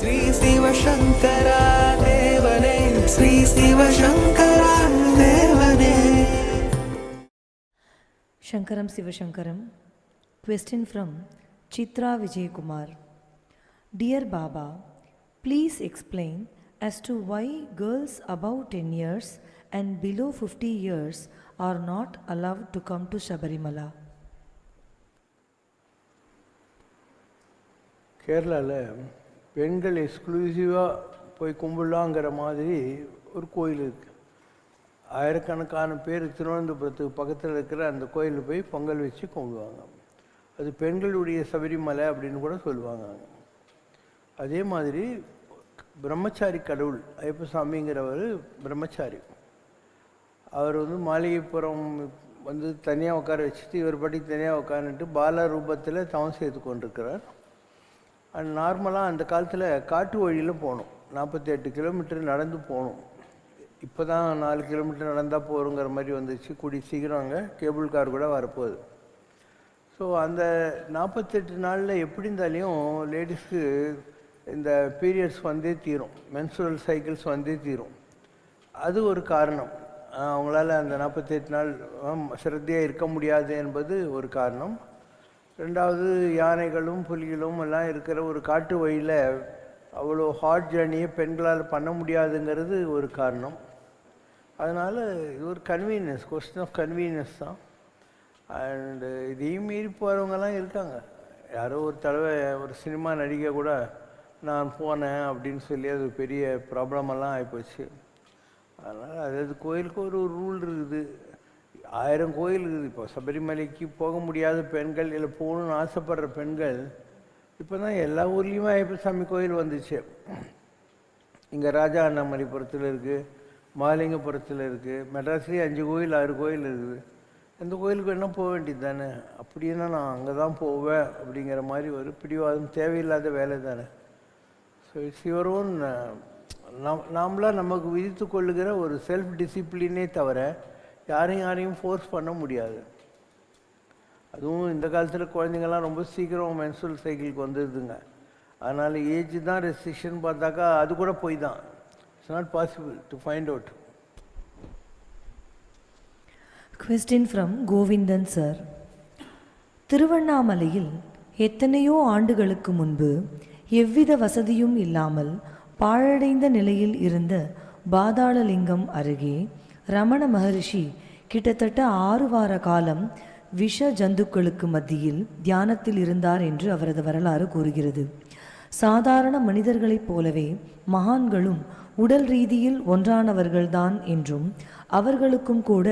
ஸ்ரீ சிவசங்கரா தேவனே, ஸ்ரீ சிவசங்கரா தேவனே. Shankaram Sivashankaram. Question from Chitra Vijay Kumar. Dear Baba, please explain as to why girls above 10 years and below 50 years are not allowed to come to Shabarimala. கேரளாவில் பெண்கள் எக்ஸ்க்ளூசிவாக போய் கும்பிடலாங்கிற மாதிரி ஒரு கோயில் இருக்குது. ஆயிரக்கணக்கான பேர் திருவனந்தபுரத்துக்கு பக்கத்தில் இருக்கிற அந்த கோயிலில் போய் பொங்கல் வச்சு கும்பிடுவாங்க. அது பெண்களுடைய சபரிமலை அப்படின்னு கூட சொல்லுவாங்க. அதே மாதிரி பிரம்மச்சாரி கடவுள் ஐயப்பசாமிங்கிறவர் பிரம்மச்சாரி. அவர் மாளிகைப்புறம் தனியாக உட்கார வச்சுட்டு இவர் பாட்டி தனியாக உட்காந்துட்டு பால ரூபத்தில் தவம் செய்து கொண்டிருக்கிறார். அண்ட் நார்மலாக அந்த காலத்தில் காட்டு வழியில் போகணும், 48 கிலோமீட்டர் நடந்து போகணும். இப்போ தான் 4 கிலோமீட்டர் நடந்தால் போகிறோங்கிற மாதிரி வந்துச்சு. கூடி சீக்கிரம் அங்கே கேபிள் கார் கூட வரப்போகுது. ஸோ அந்த 48 நாளில் எப்படி இருந்தாலையும் லேடிஸ்க்கு இந்த பீரியட்ஸ் வந்தே தீரும், மென்சுரல் சைக்கிள்ஸ் வந்தே தீரும். அது ஒரு காரணம். அவங்களால அந்த 48 நாள் சிரத்தையாக இருக்க முடியாது என்பது ஒரு காரணம். ரெண்டாவது, யானைகளும் புலிகளும் எல்லாம் இருக்கிற ஒரு காட்டு வழியில் அவ்வளோ ஹார்ட் ஜேர்னியை பெண்களால் பண்ண முடியாதுங்கிறது ஒரு காரணம். அதனால் இது ஒரு கன்வீனியன்ஸ், கொஸ்டின் ஆஃப் கன்வீனியன்ஸ் தான். அண்டு இதையும் மீறி போகிறவங்கலாம் இருக்காங்க. யாரோ ஒரு தடவை ஒரு சினிமா நடிகை கூட நான் போனேன் அப்படின்னு சொல்லி அது பெரிய ப்ராப்ளமெல்லாம் ஆகிப்போச்சு. அதனால் அதாவது கோயிலுக்கு ஒரு ரூல் இருக்குது. 1000 கோயில் இருக்குது. இப்போ சபரிமலைக்கு போக முடியாத பெண்கள், இல்லை போகணுன்னு ஆசைப்படுற பெண்கள் இப்போ தான் எல்லா ஊர்லேயுமே ஐயப்பசாமி கோயில் வந்துச்சு. இங்கே ராஜா அண்ணாமலைபுரத்தில் இருக்குது, மாலிங்கபுரத்தில் இருக்குது, மெட்ராஸ்லேயே 5 கோயில் 6 கோயில் இருக்குது. எந்த கோயிலுக்கு வேணால் போக வேண்டியது தானே. அப்படின்னா நான் அங்கே தான் போவேன் அப்படிங்கிற மாதிரி ஒரு பிடிவாதம் தேவையில்லாத வேலை தானே. So it's your own. நாமளாக நமக்கு விதித்து கொள்ளுகிற ஒரு செல்ஃப் டிசிப்ளினே தவிர யாரையும் ஃபோர்ஸ் பண்ண முடியாது. அதுவும் இந்த காலத்தில் குழந்தைங்கள்லாம் ரொம்ப சீக்கிரம் மென்சுரல் சைக்கிளுக்கு வந்துடுதுங்க. அதனால் ஏஜ் தான் ரெஸ்ட்ரிக்ஷன் பார்த்தாக்கா அது கூட போய் தான். It's not possible to find out. Question from Govindan sir. திருவண்ணாமலையில் எத்தனையோ ஆண்டுகளுக்கு முன்பு எவ்வித வசதியும் இல்லாமல் பாழடைந்த நிலையில் இருந்த பாதாளலிங்கம் அருகே ரமண மகரிஷி கிட்டத்தட்ட 6 வார காலம் விஷ ஜந்துக்களுக்கு மத்தியில் தியானத்தில் இருந்தார் என்று அவரது வரலாறு கூறுகிறது. சாதாரண மனிதர்களைப் போலவே மகான்களும் உடல் ரீதியில் ஒன்றானவர்கள்தான் என்றும் அவர்களுக்கும் கூட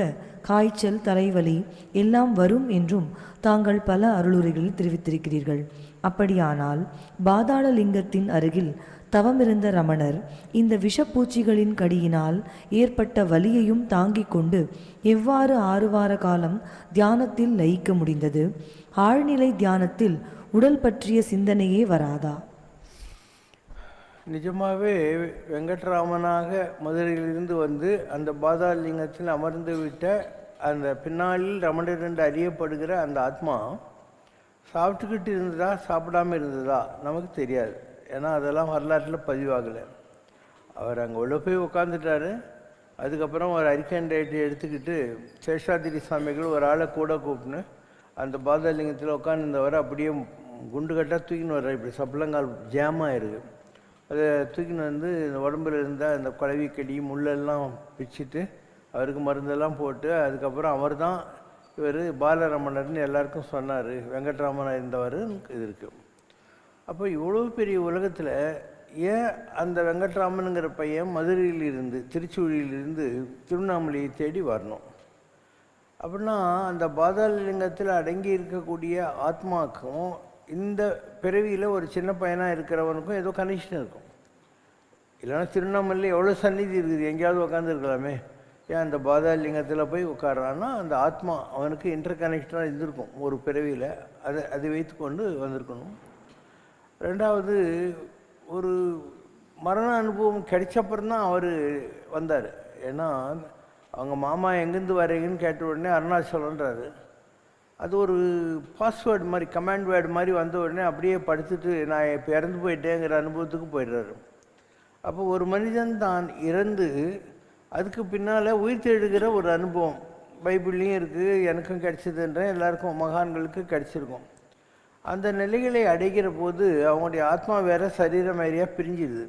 காய்ச்சல், தலைவலி எல்லாம் வரும் என்றும் தாங்கள் பல அருளுரைகளில் தெரிவித்திருக்கிறீர்கள். அப்படியானால் பாதாளலிங்கத்தின் அருகில் தவமிருந்த ரமணர் இந்த விஷப்பூச்சிகளின் கடியினால் ஏற்பட்ட வலியையும் தாங்கிக் கொண்டு எவ்வாறு 6 வார காலம் தியானத்தில் லயிக்க முடிந்தது? ஆழ்நிலை தியானத்தில் உடல் பற்றிய சிந்தனையே வராதா? நிஜமாகவே வெங்கட்ராமனாக மதுரையிலிருந்து அந்த பாதாளலிங்கத்தில் அமர்ந்து விட்ட அந்த பின்னாளில் ரமணர் என்று அறியப்படுகிற அந்த ஆத்மா சாப்பிட்டுக்கிட்டு இருந்ததா சாப்பிடாமல் இருந்ததா நமக்கு தெரியாது. ஏன்னா அதெல்லாம் வரலாற்றில் பதிவாகலை. அவர் அங்கே உள்ள போய் உட்காந்துட்டார். அதுக்கப்புறம் ஒரு அரிக்கன் டயட்டை எடுத்துக்கிட்டு சேஷாதிரி சுவாமிகள் ஒரு ஆளை கூட கூப்பிட்டு அந்த பாதாளலிங்கத்தில் உட்காந்துருந்தவரை அப்படியே குண்டு கட்டாக தூக்கின்னு வர்றார். இப்படி சப்பளங்கால் ஜாமாக இருக்குது. அதை தூக்கின்னு இந்த உடம்புல இருந்தால் அந்த குழவிக்கடி முள்ளெல்லாம் பிச்சுட்டு அவருக்கு மருந்தெல்லாம் போட்டு அதுக்கப்புறம் அவர் தான் இவர் பாலரமணர்னு எல்லாருக்கும் சொன்னார். வெங்கட்ராமனாக இருந்தவர் இது இருக்குது. அப்போ இவ்வளோ பெரிய உலகத்தில் ஏன் அந்த வெங்கட்ராமனுங்கிற பையன் மதுரையிலிருந்து திருச்சூழியிலிருந்து திருவண்ணாமலையை தேடி வரணும்? அப்படின்னா அந்த பாதாளலிங்கத்தில் அடங்கி இருக்கக்கூடிய ஆத்மாக்கும் இந்த பிறவியில் ஒரு சின்ன பையனாக இருக்கிறவனுக்கும் ஏதோ கனெக்ஷன் இருக்கும். இல்லைன்னா திருவண்ணாமலையில் எவ்வளோ சந்நிதி இருக்குது, எங்கேயாவது உட்காந்துருக்கலாமே. ஏன் அந்த பாதாளலிங்கத்தில் போய் உட்காரான்னா அந்த ஆத்மா அவனுக்கு இன்டர் கனெக்டடாக இருந்திருக்கும் ஒரு பிறவியில். அதை வைத்து கொண்டு வந்திருக்கணும். ரெண்டாவது, ஒரு மரண அனுபவம் கிடைச்சப்பறம் தான் அவர் வந்தார். ஏன்னா அவங்க மாமா எங்கேருந்து வரீங்கன்னு கேட்ட உடனே அருணாச்சலன்றாரு. அது ஒரு பாஸ்வேர்டு மாதிரி, கமாண்ட் வேர்டு மாதிரி வந்த உடனே அப்படியே படுத்துட்டு நான் இப்போ இறந்து போயிட்டேங்கிற அனுபவத்துக்கு போயிடுறாரு. அப்போ ஒரு மனிதன் தான் இறந்து அதுக்கு பின்னால் உயிர்த்தெழுகிற ஒரு அனுபவம் பைபிள்லேயும் இருக்குது, எனக்கும் கிடைச்சதுன்ற எல்லாருக்கும் மகான்களுக்கு கிடைச்சிருக்கும். அந்த நிலைகளை அடைகிற போது அவங்களுடைய ஆத்மா வேற சரீரம் வேறையாக பிரிஞ்சிடுது.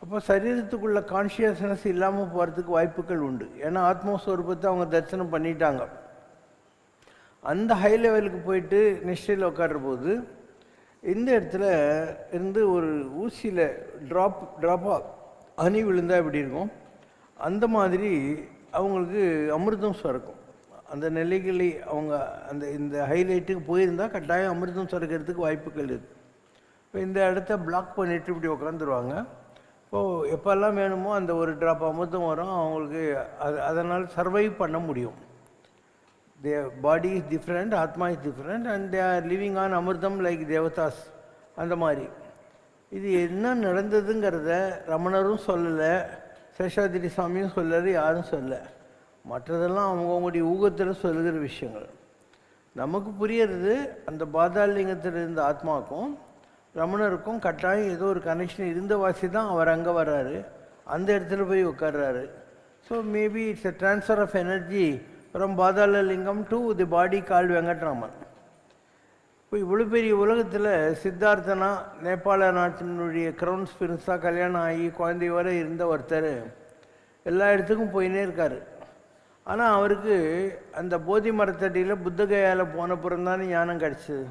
அப்போ சரீரத்துக்குள்ள கான்ஷியஸ்னஸ் இல்லாமல் போகிறதுக்கு வாய்ப்புகள் உண்டு. ஏன்னா ஆத்மஸ்வரூபத்தை அவங்க தரிசனம் பண்ணிட்டாங்க. அந்த ஹை லெவலுக்கு போயிட்டு நிஷ்டையில் உட்கார்ற போது இந்த இடத்துல இருந்து ஒரு ஊசியில் ட்ராப்பாக ஹனி விழுந்தால் எப்படி இருக்கும், அந்த மாதிரி அவங்களுக்கு அமிர்தம் சுரக்கும். அந்த நிலைகளை அவங்க இந்த ஹைலைட்டுக்கு போயிருந்தால் கட்டாயம் அமிர்தம் சுரக்கிறதுக்கு வாய்ப்புகள் இருக்குது. இப்போ இந்த இடத்த பிளாக் பண்ணிவிட்டு இப்படி உட்காந்துருவாங்க. இப்போது எப்போல்லாம் வேணுமோ அந்த ஒரு ட்ராப் அமிர்தம் வரும் அவங்களுக்கு. அதனால் சர்வைவ் பண்ண முடியும். Their body is different, Atma is different, and they are living on Amritam like Devatas. அந்த மாதிரி இது என்ன நடந்ததுங்கிறத ரமணரும் சொல்லலை, சேஷாதிரி சாமியும் சொல்லலை, யாரும் சொல்லலை. மற்றதெல்லாம் அவங்கவுங்களுடைய ஊகத்தில் சொல்லுகிற விஷயங்கள். நமக்கு புரியறது அந்த பாதாளலிங்கத்தில் இருந்த ஆத்மாவுக்கும் ரமணருக்கும் கட்டாயம் ஏதோ ஒரு கனெக்ஷன் இருந்த வாசி தான் அவர் அங்கே வர்றாரு, அந்த இடத்துல போய் உட்கார்றாரு. So maybe it's a transfer of energy from Pathalalingam to the body called Venkatraman. இப்போ இவ்வளோ பெரிய உலகத்தில் சித்தார்த்தனா நேபாள நாட்டினுடைய கிரவுன்ஸ் பிரின்ஸாக கல்யாணம் ஆகி குழந்தை வரை இருந்த ஒருத்தர் எல்லா இடத்துக்கும் போயினே இருக்கார். ஆனால் அவருக்கு அந்த போதி மரத்தடியில் புத்தகையால் போனப்புறம் தானே ஞானம் கிடச்சிது.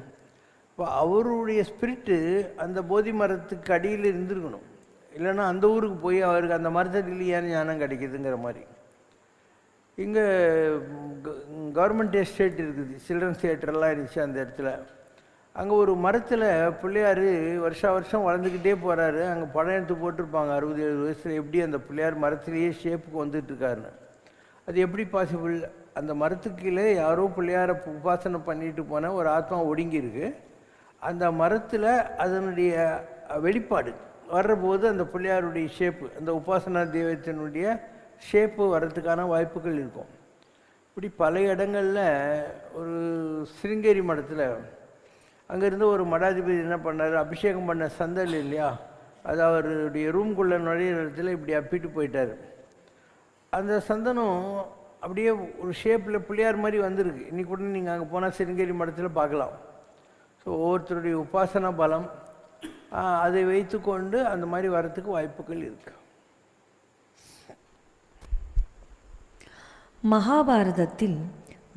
இப்போ அவருடைய ஸ்பிரிட்டு அந்த போதி மரத்துக்கு அடியில் இருந்திருக்கணும், இல்லைன்னா அந்த ஊருக்கு போய் அவருக்கு அந்த மரத்தடியில் ஏன் ஞானம் கிடைக்குதுங்கிற மாதிரி. இங்கே கவர்மெண்ட் எஸ்டேட் இருக்குது, சில்ட்ரன்ஸ் தியேட்டர்லாம் இருந்துச்சு அந்த இடத்துல. அங்கே ஒரு மரத்தில் பிள்ளையார் வருஷம் வளர்ந்துக்கிட்டே போகிறாரு. அங்கே படம் எடுத்து போட்டிருப்பாங்க 60-70 வயசில் எப்படி அந்த பிள்ளையார் மரத்துலேயே ஷேப்புக்கு வந்துட்டுருக்காருன்னு. அது எப்படி பாசிபிள்? அந்த மரத்துக்கு கீழே யாரோ பிள்ளையாரை உபாசனை பண்ணிட்டு போன ஒரு ஆத்மா ஒடுங்கியிருக்கு. அந்த மரத்தில் அதனுடைய வெளிப்பாடு வர்றபோது அந்த பிள்ளையாருடைய ஷேப்பு, அந்த உபாசனா தெய்வத்தினுடைய ஷேப்பு வர்றதுக்கான வாய்ப்புகள் இருக்கும். இப்படி பல இடங்களில் ஒரு சிருங்கேரி மடத்தில் அங்கேருந்து ஒரு மடாதிபதி என்ன பண்ணார், அபிஷேகம் பண்ண சந்தல் இல்லையா, அது அவருடைய ரூம்குள்ளே நுழையிற இடத்துல இப்படி அப்பிட்டு போயிட்டார். அந்த சந்தனம் அப்படியே ஒரு ஷேப்பில் பிள்ளையார் மாதிரி வந்திருக்கு. இன்றைக்கி கூட நீங்கள் அங்கே போனால் சிருங்கேரி மடத்தில் பார்க்கலாம். ஸோ ஒவ்வொருத்தருடைய உபாசனா பலம் அதை வைத்து கொண்டு அந்த மாதிரி வரத்துக்கு வாய்ப்புகள் இருக்கு. மகாபாரதத்தில்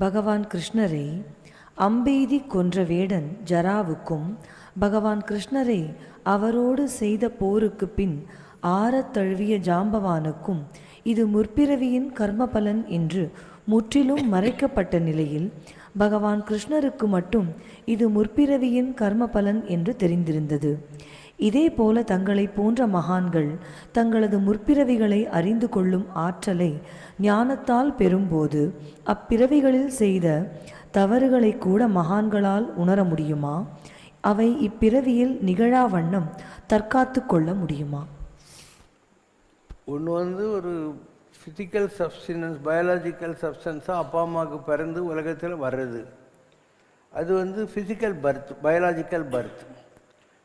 பகவான் கிருஷ்ணரை அம்பெய்தி கொன்ற வேடன் ஜராவுக்கும் பகவான் கிருஷ்ணரை அவரோடு செய்த போருக்கு பின் ஆறத் தழுவிய ஜாம்பவானுக்கும் இது முற்பிறவியின் கர்மபலன் என்று முற்றிலும் மறைக்கப்பட்ட நிலையில் பகவான் கிருஷ்ணருக்கு மட்டும் இது முற்பிறவியின் கர்மபலன் என்று தெரிந்திருந்தது. இதே போல தங்களை போன்ற மகான்கள் தங்களது முற்பிறவிகளை அறிந்து கொள்ளும் ஆற்றலை ஞானத்தால் பெறும்போது அப்பிறவிகளில் செய்த தவறுகளை கூட மகான்களால் உணர முடியுமா? அவை இப்பிறவியில் நிகழா வண்ணம் தற்காத்து கொள்ள முடியுமா? ஒன்று ஒரு ஃபிசிக்கல் சப்ஸ்டன்ஸ், பயாலஜிக்கல் சப்ஸ்டன்ஸாக அப்பா அம்மாவுக்கு பிறந்து உலகத்தில் வர்றது, அது ஃபிசிக்கல் பர்த், பயாலஜிக்கல் பர்த்.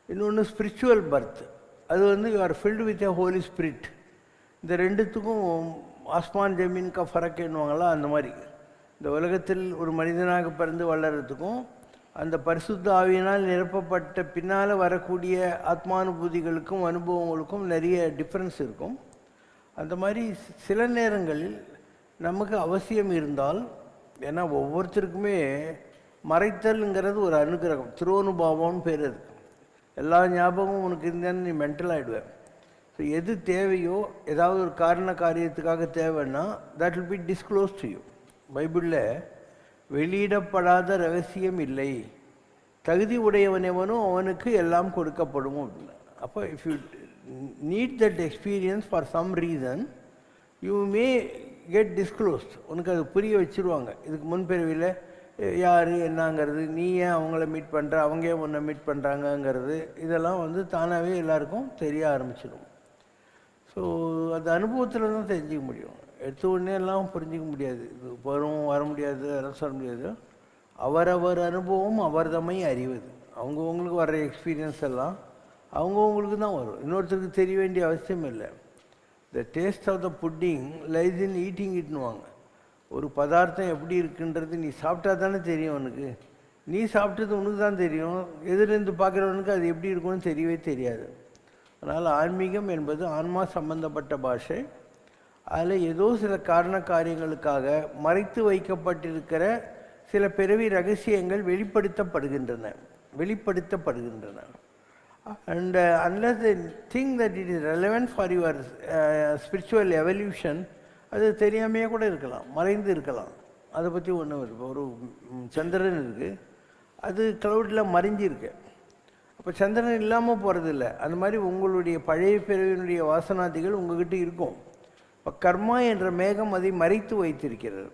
இன்னொன்று ஸ்பிரிச்சுவல் பர்த், அது you are filled with a holy spirit. இந்த ரெண்டுத்துக்கும் ஆஸ்மான் ஜமீன் கா ஃபரக் என்னவாங்களா, அந்த மாதிரி இந்த உலகத்தில் ஒரு மனிதனாக பிறந்து வளர்கிறதுக்கும் அந்த பரிசுத்த ஆவியினால் நிரப்பப்பட்ட பின்னால் வரக்கூடிய ஆத்மானுபூதிகளுக்கும் அனுபவங்களுக்கும் நிறைய டிஃப்ரென்ஸ் இருக்கும். அந்த மாதிரி சில நேரங்களில் நமக்கு அவசியம் இருந்தால், ஏன்னா ஒவ்வொருத்தருக்குமே மறைத்தல்ங்கிறது ஒரு அனுகிரகம், திருவனுபாவம்னு பேர். அது எல்லா ஞாபகமும் உனக்கு இருந்தேன்னு நீ மென்டல் ஆகிடுவேன். ஸோ எது தேவையோ, ஏதாவது ஒரு காரியத்துக்காக தேவைன்னா that will be disclose to you. பைபிளில் வெளியிடப்படாத ரகசியம் இல்லை, தகுதி உடையவனவனும் அவனுக்கு எல்லாம் கொடுக்கப்படும் அப்படின்னு. அப்போ if you need that experience for some reason, you may get disclosed. உனக்கு அது புரிய வச்சுருவாங்க. இதுக்கு முன்பிறவியில் யார் என்னங்கிறது, நீ ஏன் அவங்கள மீட் பண்ணுற, அவங்க ஏன் உன்னை மீட் பண்ணுறாங்கங்கிறது, இதெல்லாம் தானாகவே எல்லாருக்கும் தெரிய ஆரம்பிச்சிடும். ஸோ அது அனுபவத்தில் தான் தெரிஞ்சிக்க முடியும். எடுத்த உடனே எல்லாம் புரிஞ்சிக்க முடியாது. இது வர முடியாது, அதெல்லாம் சொல்ல முடியாது. அவரவர் அனுபவம் அவர்தமை அறிவது. அவங்கவுங்களுக்கு வர்ற எக்ஸ்பீரியன்ஸ் எல்லாம் அவங்கவுங்களுக்கு தான் வரும், இன்னொருத்தருக்கு தெரிய வேண்டிய அவசியம் இல்லை. The taste of the pudding lies in eating இட்னுவாங்க. ஒரு பதார்த்தம் எப்படி இருக்குன்றது நீ சாப்பிட்டா தானே தெரியும் உனக்கு. நீ சாப்பிட்டது உனக்கு தான் தெரியும், எதிலிருந்து பார்க்குறவனுக்கு அது எப்படி இருக்கும்னு தெரியவே தெரியாது. அதனால் ஆன்மீகம் என்பது ஆன்மா சம்பந்தப்பட்ட பாஷை. அதில் ஏதோ சில காரண காரியங்களுக்காக மறைத்து வைக்கப்பட்டிருக்கிற சில பிறவி ரகசியங்கள் வெளிப்படுத்தப்படுகின்றன. And unless they think that it is relevant for your spiritual evolution, அது தெரியாமையே கூட இருக்கலாம், மறைந்து இருக்கலாம். அதை பற்றி ஒன்றும் இருக்கு. ஒரு சந்திரன் இருக்குது, அது க்ளவுடில் மறைஞ்சிருக்கு. அப்போ சந்திரன் இல்லாமல் போகிறதில்ல. அந்த மாதிரி உங்களுடைய பழைய பிறவியினுடைய வாசனாதிகள் உங்கள்கிட்ட இருக்கும். இப்போ கர்மா என்ற மேகம் அதை மறைத்து வைத்திருக்கிறது.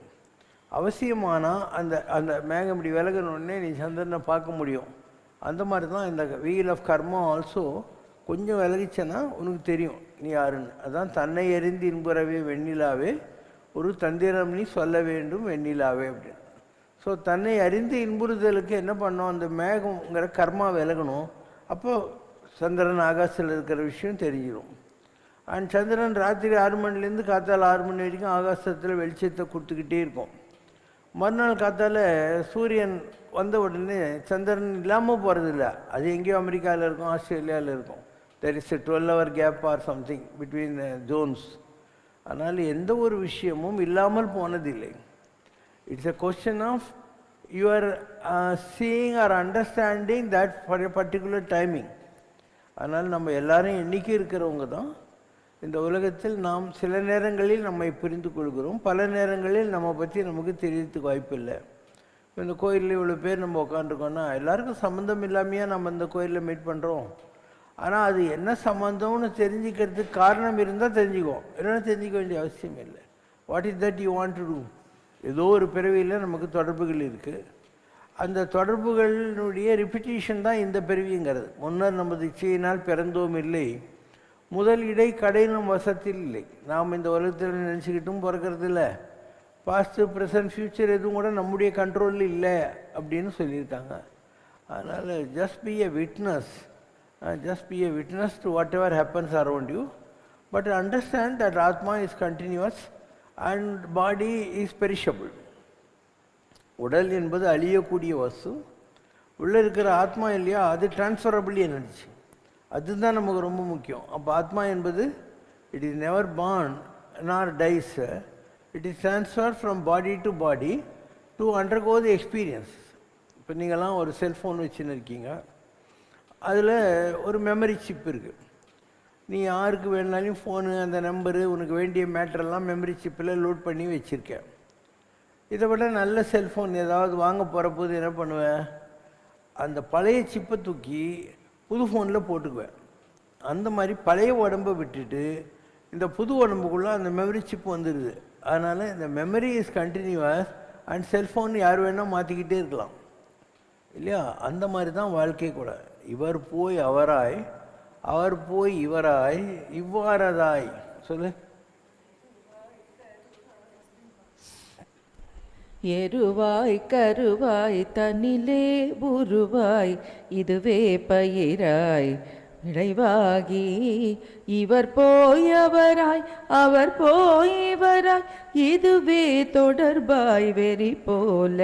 அவசியமானால் அந்த அந்த மேகம் இப்படி விலகணுன்னே நீ சந்திரனை பார்க்க முடியும். அந்த மாதிரி தான் இந்த வீல் ஆஃப் கர்மா ஆல்சோ கொஞ்சம் விலகிச்சேன்னா உனக்கு தெரியும் நீ யாருன்னு. அதான் தன்னை அறிந்து இன்புறவே வெண்ணிலாவே ஒரு தந்திரம் நீ சொல்ல வேண்டும் வெண்ணிலாவே அப்படின்னு. ஸோ தன்னை அறிந்து இன்புறுதலுக்கு என்ன பண்ணோம், அந்த மேகங்கிற கர்மா விலகணும். அப்போது சந்திரன் ஆகாசத்தில் இருக்கிற விஷயம் தெரிஞ்சிடும். அண்ட் சந்திரன் ராத்திரி 6 மணிலேருந்து காத்தால் 6 மணி வரைக்கும் ஆகாசத்தில் வெளிச்சத்தை கொடுத்துக்கிட்டே இருக்கும். மறுநாள் காத்தால் சூரியன் வந்த உடனே சந்திரன் இல்லாமல் போகிறதில்ல. அது எங்கேயோ அமெரிக்காவில் இருக்கும், ஆஸ்திரேலியாவில் இருக்கும். There is a 12-hour gap or something between zones. அதனால் எந்த ஒரு விஷயமும் இல்லாமல் போனதில்லை. It's a question of your seeing or understanding that for a particular timing. அதனால் நம்ம எல்லாரும் எண்ணிக்கை இருக்கிறவங்க தான். இந்த உலகத்தில் நாம் சில நேரங்களில் நம்மை புரிந்து கொள்கிறோம், பல நேரங்களில் நம்ம பற்றி நமக்கு தெரியறதுக்கு வாய்ப்பு இல்லை. இந்த கோயிலில் இவ்வளோ பேர் நம்ம உட்காந்துருக்கோன்னா எல்லாருக்கும் சம்மந்தம் இல்லாமையாக நம்ம இந்த கோயிலில் மீட் பண்ணுறோம். ஆனால் அது என்ன சம்மந்தம்னு தெரிஞ்சுக்கிறதுக்கு காரணம் இருந்தால் தெரிஞ்சுக்குவோம், இல்லைன்னா தெரிஞ்சிக்க வேண்டிய அவசியம் இல்லை. What is that you want to do? ஏதோ ஒரு பிறவியில் நமக்கு தொடர்புகள் இருக்குது. அந்த தொடர்புகளினுடைய ரிப்பிட்டேஷன் தான் இந்த பிறவிங்கிறது. முன்னர் நமது இச்சையினால் பிறந்தோம் இல்லை, முதல் இடை கடை நம் வசத்தில் இல்லை. நாம் இந்த உலகத்தில் நினச்சிக்கிட்டும் பிறக்கிறது இல்லை. பாஸ்ட்டு ப்ரெசன்ட் ஃப்யூச்சர் எதுவும் கூட நம்முடைய கண்ட்ரோலில் இல்லை அப்படின்னு சொல்லியிருக்காங்க. அதனால் just be a witness to whatever happens around you, but understand that Atma is continuous and body is perishable. உடல் என்பது அழியக்கூடிய வஸ்து. உள்ளே இருக்கிற ஆத்மா இல்லையா, அது டிரான்ஸ்ஃபரபிள் எனர்ஜி. அதுதான் நமக்கு ரொம்ப முக்கியம். அப்போ ஆத்மா என்பது it is never born nor dies. It is transfer from body to body to undergo the experience. இப்போ நீங்கள்லாம் ஒரு செல்ஃபோன் வச்சுன்னு இருக்கீங்க, அதில் ஒரு மெமரி சிப் இருக்குது. நீ யாருக்கு வேணுனாலும் ஃபோனு அந்த நம்பரு உனக்கு வேண்டிய மேட்டரெல்லாம் மெமரி சிப்பில் லோட் பண்ணி வச்சுருக்கேன். இதை விட நல்ல செல்ஃபோன் ஏதாவது வாங்க போகிற போது என்ன பண்ணுவேன், அந்த பழைய சிப்பை தூக்கி புது ஃபோனில் போட்டுக்குவேன். அந்த மாதிரி பழைய உடம்பை விட்டுட்டு இந்த புது உடம்புக்குள்ளே அந்த மெமரி சிப் வந்துடுது. அதனால் இந்த memory is continuous and cellphone யார் வேணால் மாற்றிக்கிட்டே இருக்கலாம் இல்லையா? அந்த மாதிரி தான் வாழ்க்கை கூட. இவர் போய் அவராய், அவர் போய் இவராய், இவ்வாறதாய். சொல்லு. எருவாய் கருவாய் தன்னிலே உருவாய் இதுவே பயிராய் விளைவாகி இவர் போய் அவராய் அவர் போய் இவராய் இதுவே தொடர்பாய் வெறி போல.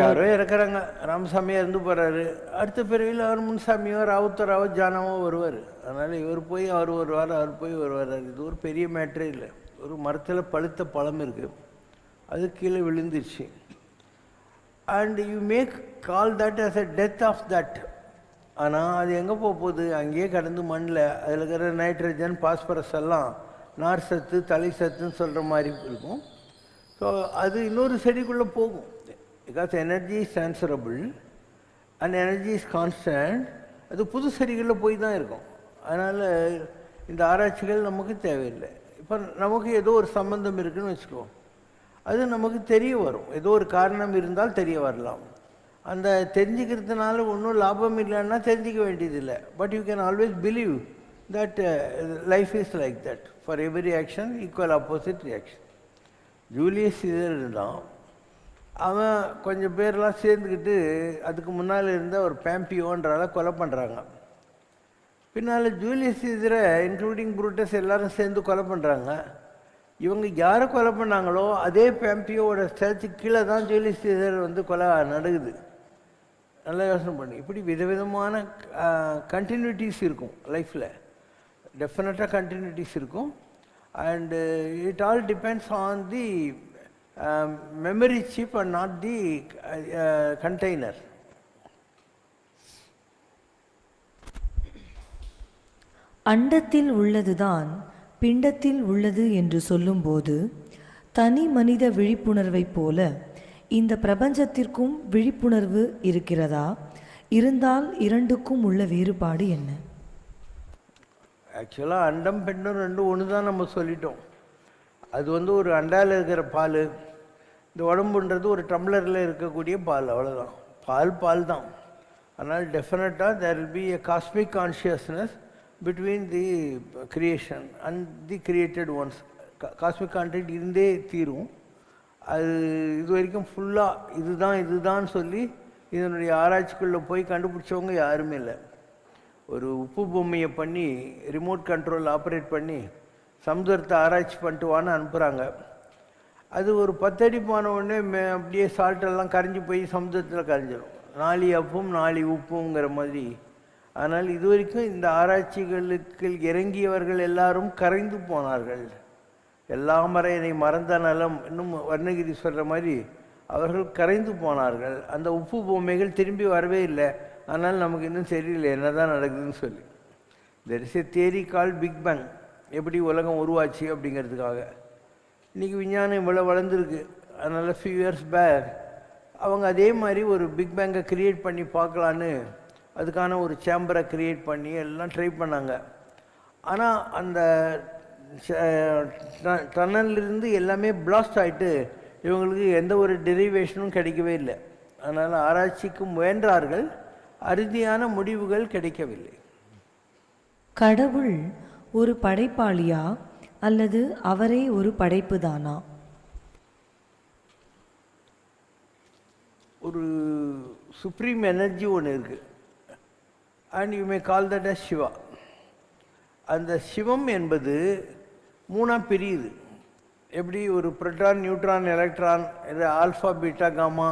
யாரோ இறக்குறாங்க, ராமசாமியாக இருந்து போகிறாரு, அடுத்த பிறவியில் அவர் முன்சாமியோ ராவுத்தராவோ ஜானாவோ வருவார். அதனால் இவர் போய் அவர் வருவார், அவர் போய் வருவார். இது ஒரு பெரிய மேட்ரே இல்லை. ஒரு மரத்தில் பழுத்த பழம் இருக்குது, அது கீழே விழுந்துருச்சு. And you make call that as a death of that. ஆனால் அது எங்கே போகுது, அங்கேயே கடந்து மண்ணில் அதில் இருக்கிற நைட்ரஜன் பாஸ்பரஸ் எல்லாம் நார் சத்து தலை சத்துன்னு சொல்கிற மாதிரி இருக்கும். ஸோ அது இன்னொரு செடிக்குள்ளே போகும். Because energy is transferable and energy is constant. அது புது செடிகளில் போய் தான் இருக்கும். அதனால் இந்த ஆராய்ச்சிகள் நமக்கு தேவையில்லை. இப்போ நமக்கு ஏதோ ஒரு சம்பந்தம் இருக்குதுன்னு வச்சுக்கோ, அது நமக்கு தெரிய வரும். ஏதோ ஒரு காரணம் இருந்தால் தெரிய வரலாம். அந்த தெரிஞ்சுக்கிறதுனால ஒன்றும் லாபம் இல்லைன்னா தெரிஞ்சிக்க வேண்டியதில்லை. But you can always believe that life is like that. For every action equal opposite reaction. Julius Caesar தான். அவன் கொஞ்சம் பேர்லாம் சேர்ந்துக்கிட்டு அதுக்கு முன்னால் இருந்த ஒரு பேம்பியோன்றால கொலை பண்ணுறாங்க. பின்னால் ஜூலியஸ் சீசரை இன்க்ளூடிங் புரூட்டஸ் எல்லாரும் சேர்ந்து கொலை பண்ணுறாங்க. இவங்க யாரை கொலை பண்ணாங்களோ அதே பேம்பியோட ஸ்டாச்சுக்கு கீழே தான் ஜூலியஸ் சீசர் வந்து கொலை நடக்குது. நல்லா யோசனை பண்ணி இப்படி விதவிதமான கண்டினியூட்டிஸ் இருக்கும் லைஃப்பில், டெஃபினட்டாக கண்டினியூட்டிஸ் இருக்கும். And it all depends on the memory chip and not the container. அண்டத்தில் உள்ளதுதான் பிண்டத்தில் உள்ளது என்று சொல்லும்போது தனி மனித விழிப்புணர்வைப் போல இந்த பிரபஞ்சத்திற்கும் விழிப்புணர்வு இருக்கிறதா? இருந்தால் இரண்டுக்கும் உள்ள வேறுபாடு என்ன? ஆக்சுவலாக அண்டம் பிண்டம் ரெண்டும் ஒன்று தான் நம்ம சொல்லிட்டோம். அது வந்து ஒரு அண்டாவில் இருக்கிற பால், இந்த உடம்புன்றது ஒரு டம்ளரில் இருக்கக்கூடிய பால், அவ்வளோதான். பால் தான். அதனால் டெஃபினட்டாக there will be a cosmic consciousness between the creation and the created ones. Cosmic contact இருந்தே தீரும். அது இது வரைக்கும் ஃபுல்லாக இதுதான் சொல்லி இதனுடைய ஆராய்ச்சிக்குள்ளே போய் கண்டுபிடிச்சவங்க யாருமே இல்லை. ஒரு உப்பு பொம்மையை பண்ணி ரிமோட் கண்ட்ரோல் ஆப்ரேட் பண்ணி சமுதிரத்தை ஆராய்ச்சி பண்ணிட்டு வான்னு அனுப்புகிறாங்க. அது ஒரு 10 அடி போன உடனே அப்படியே சால்ட்டெல்லாம் கரைஞ்சி போய் சமுதிரத்தில் கரைஞ்சிடும். 4 அப்பும் 4 உப்புங்கிற மாதிரி. ஆனால் இது வரைக்கும் இந்த ஆராய்ச்சிகளுக்கு இறங்கியவர்கள் எல்லாரும் கரைந்து போனார்கள். எல்லா மறையினை மறந்த நலம் இன்னும் வர்ணகிரி சொல்கிற மாதிரி அவர்கள் கரைந்து போனார்கள். அந்த உப்பு பொம்மைகள் திரும்பி வரவே இல்லை. ஆனால் நமக்கு இன்னும் தெரியல என்ன தான் நடக்குதுன்னு சொல்லி. There is a theory call big bang, எப்படி உலகம் உருவாச்சு அப்படிங்கிறதுக்காக. இன்றைக்கி விஞ்ஞானம் இவ்வளோ வளர்ந்துருக்கு. அதனால் ஃபியூ இயர்ஸ் பேக் அவங்க அதே மாதிரி ஒரு பிக் பேங்கை க்ரியேட் பண்ணி பார்க்கலான்னு அதுக்கான ஒரு சேம்பரை க்ரியேட் பண்ணி எல்லாம் ட்ரை பண்ணாங்க. ஆனால் அந்த டனல்லிருந்து எல்லாமே பிளாஸ்ட் ஆகிட்டு இவங்களுக்கு எந்த ஒரு டெரிவேஷனும் கிடைக்கவே இல்லை. அதனால் ஆராய்ச்சிக்கு முயன்றார்கள், அறுதியான முடிவுகள் கிடைக்கவில்லை. கடவுள் ஒரு படைப்பாளியா அல்லது அவரே ஒரு படைப்பு தானா? ஒரு சுப்ரீம் எனர்ஜி ஒன்று இருக்குது. And you may call that as Shiva. அந்த சிவம் என்பது 3ஆக பிரியுது. எப்படி ஒரு புரோட்டான், நியூட்ரான், எலக்ட்ரான், இது ஆல்ஃபா, பீட்டா, காமா,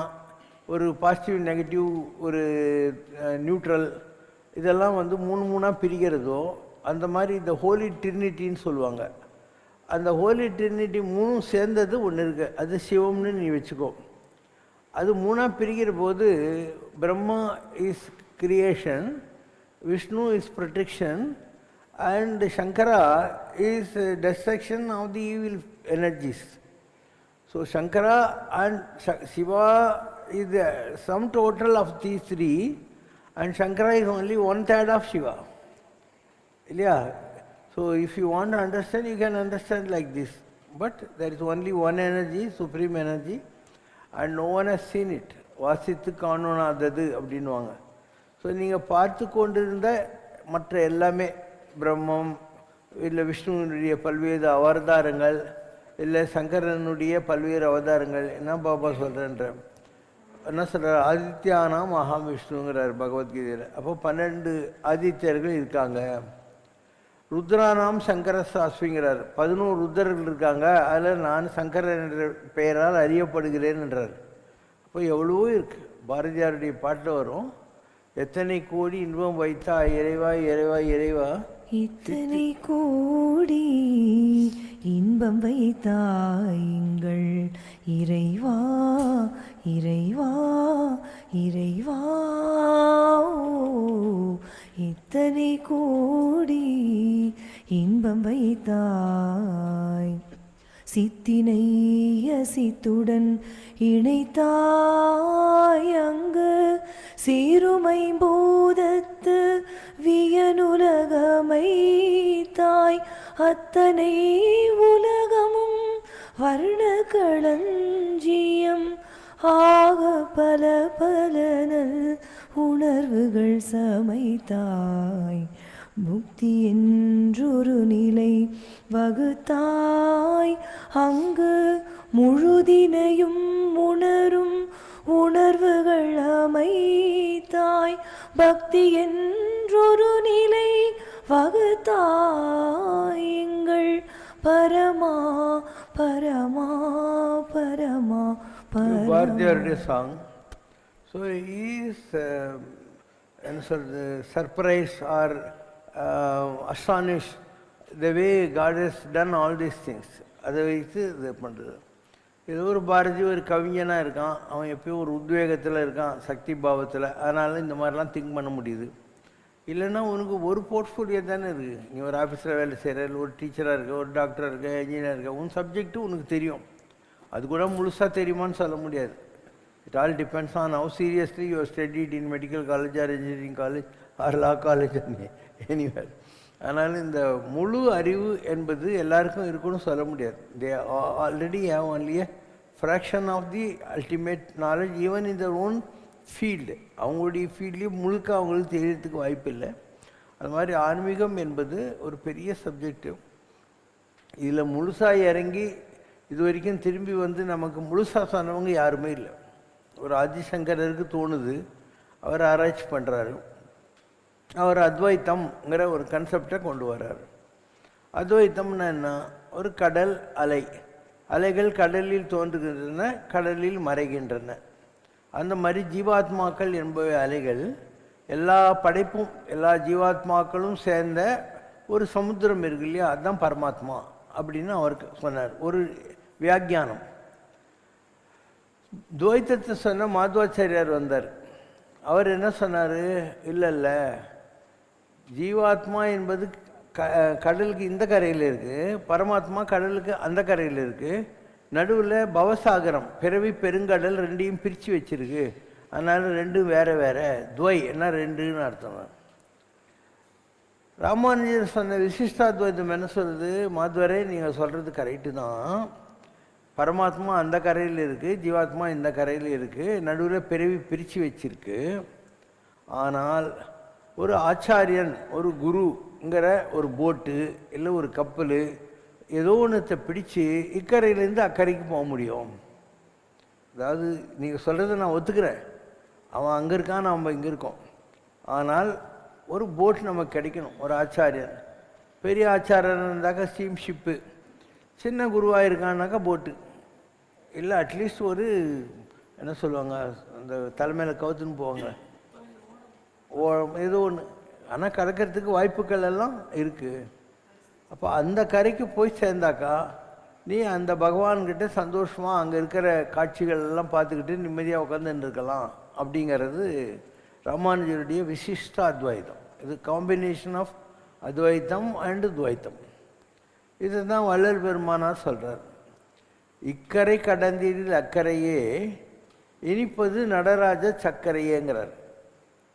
ஒரு பாசிட்டிவ், நெகட்டிவ், ஒரு நியூட்ரல், இதெல்லாம் வந்து 3 பிரிகிறதோ அந்த மாதிரி இந்த ஹோலி ட்ரினிட்டின்னு சொல்லுவாங்க. அந்த ஹோலி ட்ரினிட்டி 3 சேர்ந்தது ஒன்று இருக்குது, அது சிவம்னு நீ வச்சுக்கோ. அது 3ஆக பிரிக்கிற போது Brahma is creation, Vishnu is protection and Shankara is destruction of the evil energies. So Shankara and Shiva is the sum total of these 3 and Shankara is only 1/3 of Shiva. Yeah. So if you want to understand, you can understand like this. But there is only one energy, supreme energy, and no one has seen it. வாசித்து காணோனாதது அப்படின்வாங்க. So நீங்கள் பார்த்து கொண்டிருந்த மற்ற எல்லாமே பிரம்மம், இல்லை விஷ்ணுவனுடைய பல்வேறு அவதாரங்கள், இல்லை சங்கரனுடைய பல்வேறு அவதாரங்கள், என்ன பாபா சொல்கிறேன்ற என்ன சொல்கிறார், ஆதித்யானா மகாவிஷ்ணுங்கிறார் பகவத்கீதையில். அப்போ 12 ஆதித்யர்கள் இருக்காங்க. ருத்ரானாம் சங்கர சாஸ்விங்கிறார், 11 ருத்ரர்கள் இருக்காங்க. அதில் நான் சங்கரன் என்ற பெயரால் அறியப்படுகிறேன் என்றார். அப்போ எவ்வளவோ இருக்குது. பாரதியாருடைய பாட்டில் வரும், எத்தனை கோடி இன்பம் வைத்தா இறைவா இறைவா இறைவா, இத்தனை கோடி இன்பம் வைத்தாய்கள் இறைவா இறைவா இறைவா, இத்தனை கோடி இன்பம் வைத்தாய், சித்தினை சித்துடன் இணைத்தாய், அங்கு சீருமை பூதத்து வியனுலகமைத்தாய், அத்தனை உலகமும் வர்ண களஞ்சியம் ஆக பல பல நல் உணர்வுகள் சமைத்தாய், முக்தி என்றொரு நிலை வகுத்தாய், அங்கு முழுதினையும் உணரும் உணர்வுகள் அமைத்தாய் பக்தி என்றொரு நிலை வகுத்தாய் எங்கள் பரமா பரமா பரமா பாரதியாருடைய song. So is surprised or astonished the way God has done all these things. அதை வைத்து இது பண்ணுறது. இது ஒரு பாரதி ஒரு கவிஞனாக இருக்கான், அவன் எப்பயும் ஒரு உத்வேகத்தில் இருக்கான், சக்தி பாவத்தில், அதனால இந்த மாதிரிலாம் திங்க் பண்ண முடியுது. இல்லைன்னா உனக்கு ஒரு போர்ட்ஃபோலியோ தானே இருக்குது. நீ ஒரு ஆஃபீஸில் வேலை செய்கிற, ஒரு டீச்சராக இருக்க, ஒரு டாக்டராக இருக்க, இன்ஜினியர் இருக்க, உன் சப்ஜெக்ட்டு உனக்கு தெரியும். அது கூட முழுசாக தெரியுமான்னு சொல்ல முடியாது. It all depends on how seriously you have studied in medical college or engineering college or law college anywhere. ஆனால் இந்த முழு அறிவு என்பது எல்லாருக்கும் இருக்குன்னு சொல்ல முடியாது. They already have only a fraction of the ultimate knowledge even in their own field. அவங்களுடைய ஃபீல்ட்லேயே முழுக்க அவங்களுக்கு தெரியறதுக்கு வாய்ப்பு இல்லை. அது மாதிரி ஆன்மீகம் என்பது ஒரு பெரிய சப்ஜெக்டு. இதில் முழுசாக இறங்கி இது வரைக்கும் திரும்பி வந்து நமக்கு முழுசாக சொன்னவங்க யாருமே இல்லை. ஒரு ஆதிசங்கரருக்கு தோணுது, அவர் ஆராய்ச்சி பண்ணுறாரு, அவர் அத்வைத்தம்ங்கிற ஒரு கன்செப்டை கொண்டு வர்றார். அத்வைத்தம்னா என்ன? ஒரு கடல் அலை, அலைகள் கடலில் தோன்றுகின்றன, கடலில் மறைகின்றன. அந்த மாதிரி ஜீவாத்மாக்கள் என்பவை அலைகள். எல்லா படைப்பும் எல்லா ஜீவாத்மாக்களும் சேர்ந்த ஒரு சமுத்திரம் இருக்கு இல்லையா, அதுதான் பரமாத்மா அப்படின்னு அவருக்கு சொன்னார். ஒரு வியாக்கியானம். துவைத்தத்தை சொன்ன மாத்வாச்சாரியார் வந்தார். அவர் என்ன சொன்னார்? இல்லை இல்லை, ஜீவாத்மா என்பது கடலுக்கு இந்த கரையில் இருக்குது, பரமாத்மா கடலுக்கு அந்த கரையில் இருக்குது, நடுவில் பவசாகரம் பிறவி பெருங்கடல் ரெண்டையும் பிரித்து வச்சிருக்கு, அதனால் ரெண்டும் வேறு வேறு. துவை என்ன ரெண்டுன்னு அர்த்தம். ராமானுஜர் சொன்ன விசிஷ்டாத்வைத்தம் என்ன சொல்கிறது? மாத்வரே நீங்கள் சொல்கிறது கரெக்டு தான், பரமாத்மா அந்த கரையில் இருக்குது, ஜீவாத்மா இந்த கரையில் இருக்குது, நடுவில் பிறவி பிரித்து வச்சிருக்கு. ஆனால் ஒரு ஆச்சாரியன், ஒரு குருங்கிற ஒரு போட்டு இல்லை ஒரு கப்பல் ஏதோ ஒன்றத்தை பிடிச்சி இக்கரையிலேருந்து அக்கறைக்கு போக முடியும். அதாவது நீங்கள் சொல்கிறத நான் ஒத்துக்கிறேன், அவன் அங்கே இருக்கான், நம்ம இங்கே இருக்கோம். ஆனால் ஒரு போட் நமக்கு கிடைக்கணும். ஒரு ஆச்சாரியன், பெரிய ஆச்சாரியன் இருந்தாக்கா ஸ்டீம்ஷிப்பு, சின்ன குருவாக இருக்கான்னாக்கா போட்டு, இல்லை அட்லீஸ்ட் ஒரு என்ன சொல்லுவாங்க, அந்த தலைமையில் கவுத்துன்னு போவாங்க, ஏதோ ஒன்று. ஆனால் கறக்கிறதுக்கு வாய்ப்புகள் எல்லாம் இருக்குது. அப்போ அந்த கரைக்கு போய் சேர்ந்தாக்கா நீ அந்த பகவான்கிட்ட சந்தோஷமாக அங்கே இருக்கிற காட்சிகள் எல்லாம் பார்த்துக்கிட்டு நிம்மதியாக உட்காந்துட்டு இருக்கலாம். அப்படிங்கிறது ராமானுஜருடைய விசிஷ்ட அத்வைத்தம். இது காம்பினேஷன் ஆஃப் அத்வைத்தம் அண்டு துவைத்தம். இதுதான் வள்ளல் பெருமானார் சொல்கிறார். இக்கரை கடந்தீரில் அக்கறையே இனிப்பது நடராஜ சக்கரையேங்கிறார்.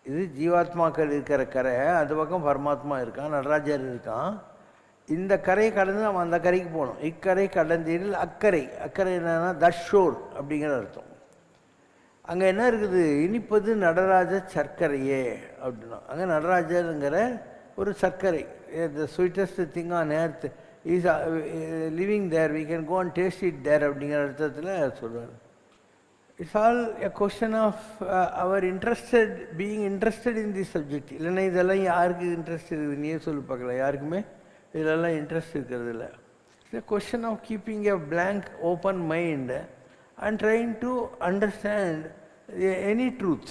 இது ஜீவாத்மாக்கள் இருக்கிற கரை, அந்த பக்கம் பரமாத்மா இருக்கான், நடராஜர் இருக்கான். இந்த கரையை கடந்து நம்ம அந்த கரைக்கு போகணும். இக்கரை கடந்தீரில் அக்கறை, அக்கறை என்னன்னா தஷோர் அப்படிங்கிற அர்த்தம். அங்கே என்ன இருக்குது? இனிப்பது நடராஜ சர்க்கரையே அப்படின்னா, அங்கே நடராஜருங்கிற ஒரு சர்க்கரை, the sweetest thing on earth is living there, we can go and taste it there அப்படிங்கிற அர்த்தத்தில் சொல்வார். It's all a question of our being interested in the subject. இல்லைன்னா இதெல்லாம் யாருக்கு இன்ட்ரெஸ்ட் இருக்குது? நீயே சொல்லி பார்க்கலாம், யாருக்குமே இதெல்லாம் இன்ட்ரெஸ்ட் இருக்கிறது இல்லை. It's a question of keeping a blank open mind and trying to understand any truth.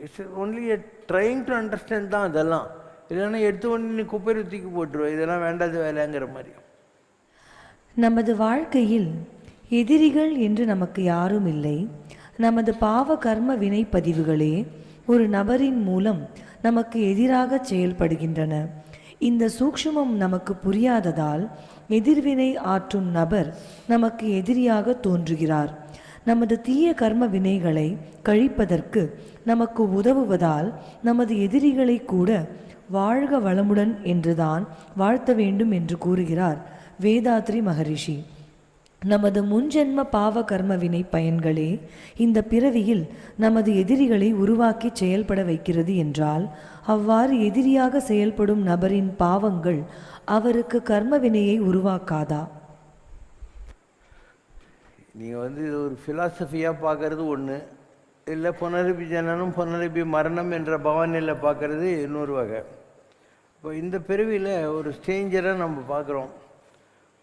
It's only a trying to understand தான் அதெல்லாம். இல்லைன்னா எடுத்து ஒன்று குப்பையை தூக்கி போட்டுருவோம், இதெல்லாம் வேண்டாத வேலைங்கிற மாதிரி. நமது வாழ்க்கையில் எதிரிகள் என்று நமக்கு யாரும் இல்லை. நமது பாவ கர்ம வினை பதிவுகளே ஒரு நபரின் மூலம் நமக்கு எதிராக செயல்படுகின்றன. இந்த சூக்ஷ்மம் நமக்கு புரியாததால் எதிர்வினை ஆற்றும் நபர் நமக்கு எதிரியாக தோன்றுகிறார். நமது தீய கர்ம வினைகளை கழிப்பதற்கு நமக்கு உதவுவதால் நமது எதிரிகளை கூட வாழ்க வளமுடன் என்றுதான் வாழ்த்த வேண்டும் என்று கூறுகிறார் வேதாத்ரி மகரிஷி. நமது முன்ஜென்ம பாவ கர்ம வினை பயன்களே இந்த பிறவியில் நமது எதிரிகளை உருவாக்கி செயல்பட வைக்கிறது என்றால், அவ்வாறு எதிரியாக செயல்படும் நபரின் பாவங்கள் அவருக்கு கர்ம வினையை உருவாக்காதா? நீங்கள் வந்து இது ஒரு ஃபிலாசபியாக பார்க்கறது ஒன்று, இல்லை புனரபி ஜனனம் புனரபி மரணம் என்ற பவானியில் பார்க்கறது இன்னொரு வகை. இப்போ இந்த பிறவியில் ஒரு ஸ்ட்ரேஞ்சரை நம்ம பார்க்குறோம்.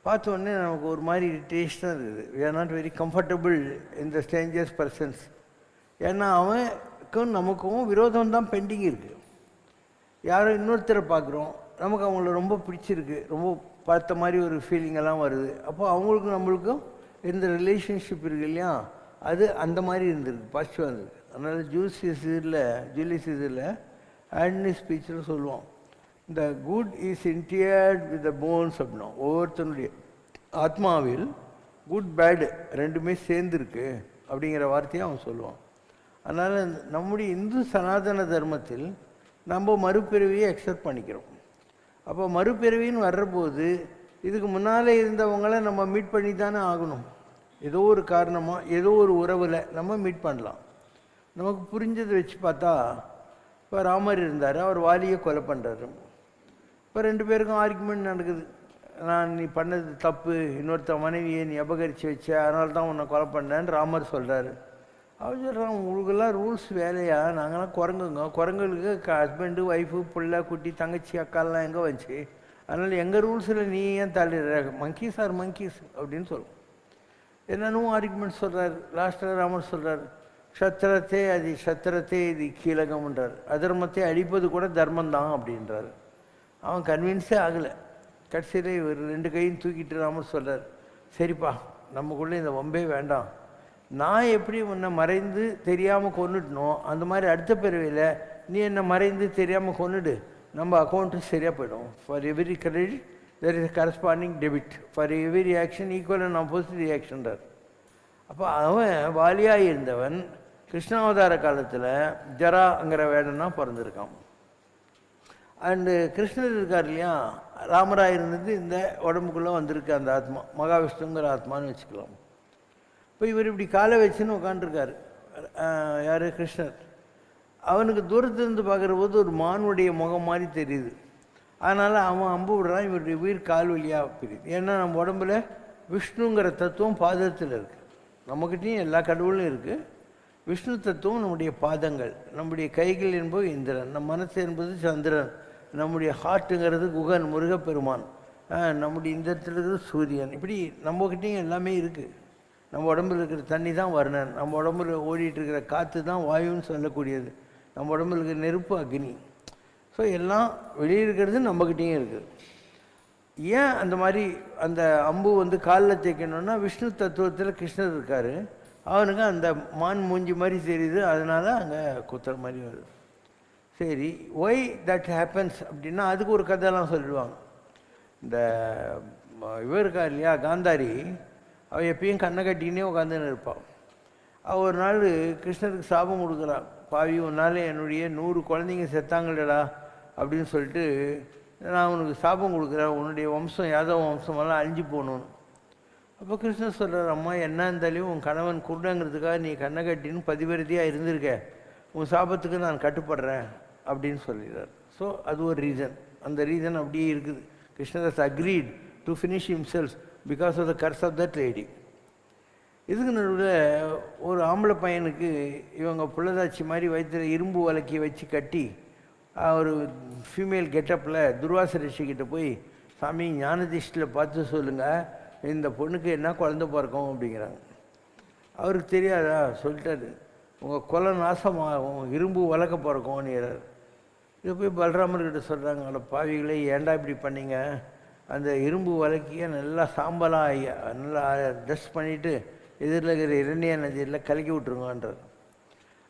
பார்த்த உடனே நமக்கு ஒரு மாதிரி இரிட்டேஷனாக இருக்குது. We are not very comfortable இந்த ஸ்ட்ரேஞ்சர்ஸ் பர்சன்ஸ். ஏன்னா அவனுக்கும் நமக்கும் விரோதம் தான் பெண்டிங் இருக்குது. யாரோ இன்னொருத்தரை பார்க்குறோம், நமக்கு அவங்கள ரொம்ப பிடிச்சிருக்கு, ரொம்ப பார்த்த மாதிரி ஒரு ஃபீலிங்கெல்லாம் வருது. அப்போ அவங்களுக்கும் நம்மளுக்கும் இந்த ரிலேஷன்ஷிப் இருக்குது இல்லையா, அது அந்த மாதிரி இருந்திருக்கு, பாசிட்டிவாக இருந்திருக்கு. அதனால் ஜூலியஸ் இதில் ஆண்டனி ஸ்பீச்சில் சொல்லுவோம், இந்த good is interred with the bones அப்படின்னா, ஒவ்வொருத்தனுடைய ஆத்மாவில் குட் பேடு ரெண்டுமே சேர்ந்துருக்கு அப்படிங்கிற வார்த்தையை அவன் சொல்லுவான். அதனால் நம்முடைய இந்து சனாதன தர்மத்தில் நம்ம மறுபிறவியை அக்செப்ட் பண்ணிக்கிறோம். அப்போ மறுபிறவின்னு வர்றபோது இதுக்கு முன்னாலே இருந்தவங்கள நம்ம மீட் பண்ணி தானே ஆகணும். ஏதோ ஒரு காரணமாக ஏதோ ஒரு உறவில் நம்ம மீட் பண்ணலாம். நமக்கு புரிஞ்சதை வச்சு பார்த்தா, இப்போ ராமர் இருந்தார், அவர் வாலியை கொலை பண்ணுறாரு. இப்போ 2 பேருக்கும் ஆர்குமெண்ட் நடக்குது. நீ பண்ணது தப்பு, இன்னொருத்த மனைவியை நீ அபகரித்து வச்ச, அதனால தான் உன்னை கொலை பண்ணேன்னு ராமர் சொல்கிறாரு. அவர் சொல்கிறான், உங்களுக்கெல்லாம் ரூல்ஸ் வேலையா? நாங்கள்லாம் குரங்குங்க, குரங்குகளுக்கு ஹஸ்பண்டு ஒய்ஃபு பிள்ளை குட்டி தங்கச்சி அக்காலாம் எங்கே வந்துச்சு, அதனால் எங்கள் ரூல்ஸில் நீ ஏன் தள்ளிடுற, மங்கீஸ் ஆர் மங்கீஸ் அப்படின்னு சொல்லுவோம். என்னென்னமோ ஆர்குமெண்ட் சொல்கிறார். லாஸ்ட்டில் ராமர் சொல்கிறார், சத்திரத்தே இது கீழகம்ன்றார், அதர்மத்தை அழிப்பது கூட தர்மந்தான் அப்படின்றார். அவன் கன்வின்ஸே ஆகலை. கடைசியில் இவர் 2 கையும் தூக்கிட்டு ராமர் சொல்கிறார், சரிப்பா நமக்குள்ளே இந்த வம்பே வேண்டாம், நான் எப்படி உன்னை மறைந்து தெரியாமல் கொண்டுட்டனோ அந்த மாதிரி அடுத்த பிறவியில் நீ என்னை மறைந்து தெரியாமல் கொண்டுடு, நம்ம அக்கௌண்ட்டு சரியாக போயிடும். For every credit there is a corresponding debit, for every action equal and opposite reactionன்றார். அப்போ அவன் வாலியாக இருந்தவன் கிருஷ்ணாவதார காலத்தில் ஜராங்கிற வேடனா பிறந்திருக்கான். அண்டு கிருஷ்ணர் இருக்கார் இல்லையா, ராமராக இருந்தது இந்த உடம்புக்குள்ளே வந்திருக்கு அந்த ஆத்மா, மகாவிஷ்ணுங்கிற ஆத்மான்னு வச்சுக்கலாம். இப்போ இவர் இப்படி காலை வச்சுன்னு உட்காந்துருக்கார் யார், கிருஷ்ணர். அவனுக்கு தூரத்துலேருந்து பார்க்குற போது ஒரு மானுடைய முகம் மாதிரி தெரியுது. அதனால் அவன் அம்பு விடுறான், இவருடைய உயிர் கால் வழியாக பிரியுது. ஏன்னா நம்ம உடம்புல விஷ்ணுங்கிற தத்துவம் பாதத்தில் இருக்குது. நம்மக்கிட்டையும் எல்லா கடவுளும் இருக்குது. விஷ்ணு தத்துவம் நம்முடைய பாதங்கள், நம்முடைய கைகள் என்பது இந்திரன், நம் மனசு என்பது சந்திரன், நம்முடைய ஹார்ட்டுங்கிறது குகன் முருகப்பெருமான், நம்முடைய இந்த இடத்துல இருக்கிறது சூரியன். இப்படி நம்மக்கிட்டையும் எல்லாமே இருக்குது. நம்ம உடம்புல இருக்கிற தண்ணி தான் வர்ணன், நம்ம உடம்புல ஓடிட்டு இருக்கிற காற்று தான் வாயுன்னு சொல்லக்கூடியது, நம்ம உடம்புல இருக்கிற நெருப்பு அக்னி. ஸோ எல்லாம் வெளியே இருக்கிறது நம்மக்கிட்டேயும் இருக்குது. ஏன் அந்த மாதிரி அந்த அம்பு வந்து காலில் தேய்க்கணுன்னா, விஷ்ணு தத்துவத்தில் கிருஷ்ணர் இருக்கார், அவனுக்கு அந்த மான் மூஞ்சி மாதிரி தெரியுது, அதனால் அங்கே குத்துற மாதிரி வருது. சரி, ஒய் தட் ஹேப்பன்ஸ் அப்படின்னா அதுக்கு ஒரு கதையெல்லாம் சொல்லிடுவாங்க. இந்த இவர் இருக்கா இல்லையா காந்தாரி, அவள் எப்பயும் கண்ணை கட்டினே உட்காந்துன்னு இருப்பாள். அவள் ஒரு நாள் கிருஷ்ணருக்கு சாபம் கொடுக்குறான், பாவி உன்னால் என்னுடைய 100 குழந்தைங்க செத்தாங்களடா அப்படின்னு சொல்லிட்டு நான் உனக்கு சாபம் கொடுக்குறேன், உன்னுடைய வம்சம் யாதவ வம்சமெல்லாம் அழிஞ்சு போகணுன்னு. அப்போ கிருஷ்ணர் சொல்கிறார், அம்மா என்ன இருந்தாலும் உன் கணவன் குருடங்கிறதுக்காக நீ கண்ணை கட்டின்னு பதிவிரதியாக இருந்திருக்க, உன் சாபத்துக்கு நான் கட்டுப்படுறேன் அப்படின்னு சொல்லிடுறார். ஸோ அது ஒரு ரீசன். அந்த ரீசன் அப்படியே இருக்குது. கிருஷ்ணர் has agreed to finish himself because of the curse of that lady. இதுக்கு நடுவில் ஒரு ஆம்பளை பையனுக்கு இவங்க புள்ளதாச்சி மாதிரி வயிற்றில் இரும்பு வலக்கி வச்சு கட்டி ஒரு ஃபீமேல் கெட்டப்பில் துர்வாச ரிஷிக்கிட்ட போய், சாமி ஞானதிஷ்டில் பார்த்து சொல்லுங்கள் இந்த பொண்ணுக்கு என்ன குழந்தை பிறக்கும் அப்படிங்கிறாங்க. அவருக்கு தெரியாதா, சொல்லிட்டாரு, உங்கள் கொலை நாசமாகும், இரும்பு வளர்க்க பிறக்கும்னுறார். இதை போய் பலராமர்கிட்ட சொல்கிறாங்க, அவ்வளோ பாவிகளே ஏன்டா இப்படி பண்ணீங்க, அந்த இரும்பு வலக்கிய நல்லா சாம்பலாக நல்லா டஸ்ட் பண்ணிவிட்டு எதிரில் இருக்கிற இரண்யா நதியில் கலக்கி விட்ருங்கன்றார்.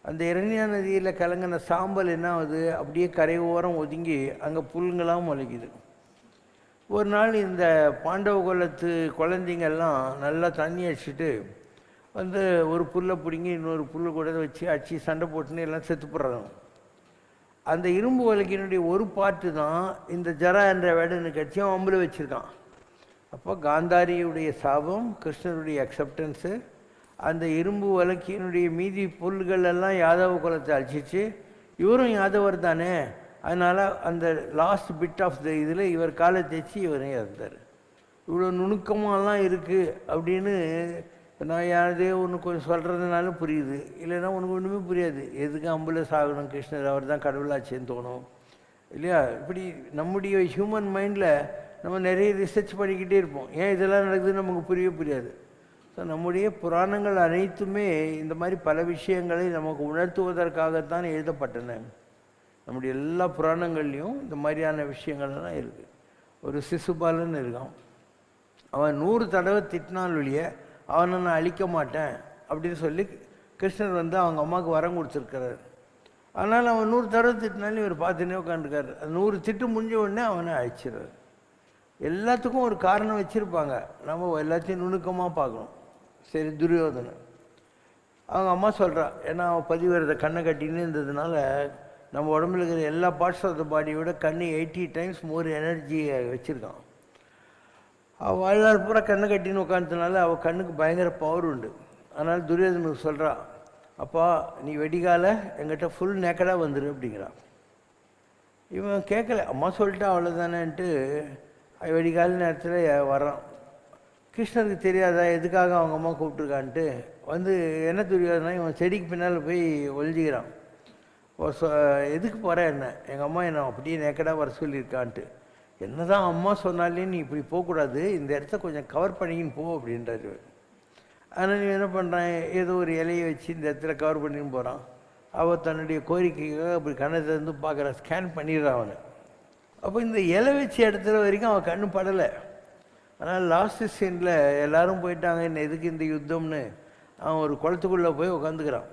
அந்த இரண்யா நதியில் கலங்கின சாம்பல் என்ன ஆகுது, அப்படியே கரை ஓரம் ஒதுங்கி அங்கே புல்லுங்களாம் முளைக்குது. ஒரு நாள் இந்த பாண்டவ குலத்து குழந்தைங்கள்லாம் நல்லா தண்ணி அடிச்சுட்டு வந்து ஒரு புல்லை பிடுங்கி இன்னொரு புல்லு கூட வச்சு அடிச்சு சண்டை போட்டுன்னு எல்லாம் செத்து போடுறாங்க. அந்த இரும்பு வலக்கினுடைய ஒரு பாட்டு தான் இந்த ஜரா என்ற வேடனு கட்சியும் அம்புல வச்சுருக்கான். அப்போ காந்தாரியுடைய சாபம், கிருஷ்ணருடைய அக்செப்டன்ஸு, அந்த இரும்பு வலக்கியினுடைய மீதி புல்கள் எல்லாம் யாதவ குலத்தை அழிச்சிச்சு. இவரும் யாதவர் தானே, அதனால் அந்த லாஸ்ட் பிட் ஆஃப் த இதில் இவர் காலை தேய்ச்சி இவரையும் இறந்தார். இவ்வளோ நுணுக்கமாலாம் இருக்குது அப்படின்னு இப்போ நான் யாரதே ஒன்று கொஞ்சம் சொல்கிறதுனாலும் புரியுது, இல்லைன்னா உனக்கு ஒன்றுமே புரியாது. எதுக்கு அம்புல சாகணும், கிருஷ்ணர் அவர் தான் கடவுளாச்சேன்னு தோணும் இல்லையா? இப்படி நம்முடைய ஹியூமன் மைண்டில் நம்ம நிறைய ரிசர்ச் பண்ணிக்கிட்டே இருப்போம். ஏன் இதெல்லாம் நடக்குதுன்னு நமக்கு புரியாது. ஸோ நம்முடைய புராணங்கள் அனைத்துமே இந்த மாதிரி பல விஷயங்களை நமக்கு உணர்த்துவதற்காகத்தான் எழுதப்பட்டன. நம்முடைய எல்லா புராணங்கள்லேயும் இந்த மாதிரியான விஷயங்கள்லாம் இருக்குது. ஒரு சிசுபாலன் இருக்கான், அவன் 100 தடவை திட்டினால் ஒழிய அவனை நான் அழிக்க மாட்டேன் அப்படின்னு சொல்லி கிருஷ்ணர் வந்து அவங்க அம்மாவுக்கு வரம் கொடுத்துருக்கிறார். அதனால் அவன் 100 தடவை திட்டினாலும் இவர் பார்த்துன்னே உட்காந்துருக்காரு. அது 100 திட்டு முடிஞ்ச உடனே அவனை அழிச்சிடுறார். எல்லாத்துக்கும் ஒரு காரணம் வச்சுருப்பாங்க, நம்ம எல்லாத்தையும் நுணுக்கமாக பார்க்கணும். சரி, துரியோதனன் அவங்க அம்மா சொல்கிறா, ஏன்னா அவன் பதிவிரத கண்ணை கட்டின்னு இருந்ததுனால நம்ம உடம்புல இருக்கிற எல்லா பார்ட்ஸ் ஆஃப் த பாடியோட கண்ணு 80 டைம்ஸ் மோர் எனர்ஜியை வச்சுருக்கான். அவள் வாழ்நாள் பூரா கண்ணை கட்டின்னு உட்காந்துனால அவள் கண்ணுக்கு பயங்கர பவர் உண்டு. அதனால் துரியோதனுக்கு சொல்கிறா, அப்பா நீ வெடிகால எங்கிட்ட ஃபுல் நேக்கடாக வந்துடு அப்படிங்கிறான். இவன் கேட்கல, அம்மா சொல்லிட்டா அவ்வளோதானேன்ட்டு வெடிகால நேரத்தில் வர்றான். கிருஷ்ணருக்கு தெரியாதா எதுக்காக அவங்க அம்மா கூப்பிட்ருக்கான்ட்டு வந்து என்ன துரியோதனா இவன் செடிக்கு பின்னால் போய் ஒழிஞ்சிக்கிறான். எதுக்கு போகிற என்ன, எங்கள் அம்மா என்ன அப்படியே நேக்கடாக வர சொல்லியிருக்கான்ட்டு. என்ன தான் அம்மா சொன்னாலே நீ இப்படி போகக்கூடாது, இந்த இடத்த கொஞ்சம் கவர் பண்ணிக்கின்னு போ அப்படின்றாரு. ஆனால் நீ என்ன பண்ணுறான், ஏதோ ஒரு இலையை வச்சு இந்த இடத்துல கவர் பண்ணின்னு போகிறான். அவள் தன்னுடைய கோரிக்கைக்காக அப்படி கண்ணை திறந்து பார்க்குறான், ஸ்கேன் பண்ணிடுறான் அவனை. அப்போ இந்த இலை வச்ச இடத்துல வரைக்கும் அவன் கண்ணு படலை. ஆனால் லாஸ்ட்டு சீனில் எல்லோரும் போயிட்டாங்க, என்ன எதுக்கு இந்த யுத்தம்னு அவன் ஒரு குளத்துக்குள்ளே போய் உட்காந்துக்கிறான்.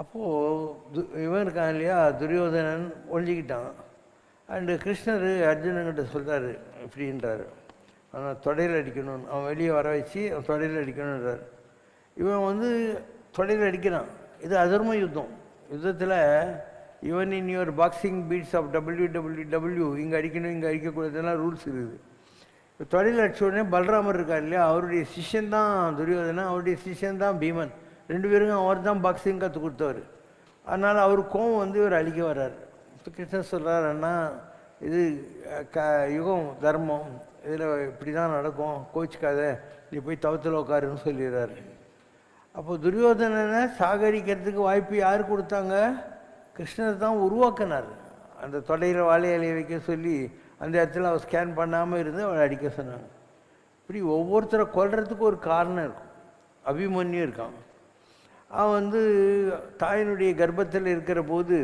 அப்போது இவன் இருக்கான் இல்லையா, துரியோதனன் ஒழிஞ்சிக்கிட்டான். அண்டு கிருஷ்ணர் அர்ஜுனன்கிட்ட சொல்கிறாரு இப்படின்றாரு, ஆனால் தொடையில் அடிக்கணும்னு. அவன் வெளியே வர வச்சு அவன் தொடையில் அடிக்கணுன்றார். இவன் வந்து தொடையில் அடிக்கிறான். இது அதர்ம யுத்தம். யுத்தத்தில் even in your boxing beats of WWW இங்கே அடிக்கணும் இங்கே அடிக்கக்கூடாதுலாம் ரூல்ஸ் இருக்குது. இப்போ தொடையில் அடித்த உடனே பலராமர் இருக்கார் இல்லையா, அவருடைய சிஷ்யன் தான் துரியோதனன், அவருடைய சிஷ்யன் தான் பீமன். 2 பேருக்கும் அவர் தான் பாக்ஸிங் கற்றுக் கொடுத்தவர். அதனால் அவர் கோவம் வந்து இவர் அழிக்க வர்றார். இப்போ கிருஷ்ணர் சொல்கிறார், அண்ணா இது யுகம் தர்மம், இதில் இப்படி தான் நடக்கும், கோச்சிக்காத, நீ போய் தவத்தில் உட்காருன்னு சொல்லிடுறாரு. அப்போ துரியோதனனை சாகரிக்கிறதுக்கு வாய்ப்பு யார் கொடுத்தாங்க? கிருஷ்ணர் தான் உருவாக்கினார். அந்த தொடையில் வாழை இலையை வைக்க சொல்லி அந்த இடத்துல அவள் ஸ்கேன் பண்ணாமல் இருந்து அவளை அடிக்க சொன்னாங்க. இப்படி ஒவ்வொருத்தரை கொல்றதுக்கு ஒரு காரணம் இருக்கும். அபிமன்யு இருக்கான், அவன் வந்து தாயினுடைய கர்ப்பத்தில் இருக்கிற போது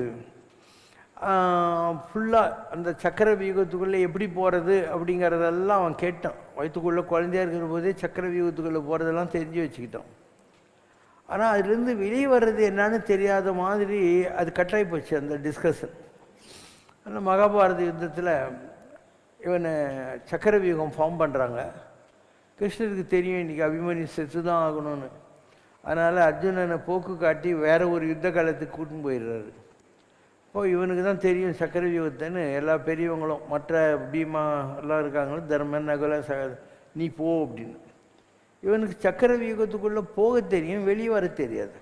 ஃபுல்லாக அந்த சக்கர வியூகத்துக்குள்ளே எப்படி போகிறது அப்படிங்கிறதெல்லாம் அவன் கேட்டான். வயிற்றுக்குள்ளே குழந்தையாக இருக்கிற போதே சக்கர வியூகத்துக்குள்ளே போகிறதெல்லாம் தெரிஞ்சு வச்சுக்கிட்டான். ஆனால் அதுலேருந்து வெளியே வர்றது என்னான்னு தெரியாத மாதிரி அது கட்டாயி போச்சு அந்த டிஸ்கஷன். அந்த மகாபாரத யுத்தத்தில் இவனை சக்கர வியூகம் ஃபார்ம் பண்ணுறாங்க. கிருஷ்ணருக்கு தெரியும் இன்றைக்கி அபிமன்யு செத்து தான் ஆகணும்னு. அதனால் அர்ஜுனனை போக்கு காட்டி வேறு ஒரு யுத்த காலத்துக்கு கூட்டின்னு போயிடுறாரு. இப்போது இவனுக்கு தான் தெரியும் சக்கர வியூகத்தைன்னு. எல்லா பெரியவங்களும் மற்ற பீமா எல்லாம் இருக்காங்களும், தர்மன் நகுல நீ போ அப்படின்னு. இவனுக்கு சக்கர வியூகத்துக்குள்ளே போக தெரியும், வெளியே வர தெரியாது.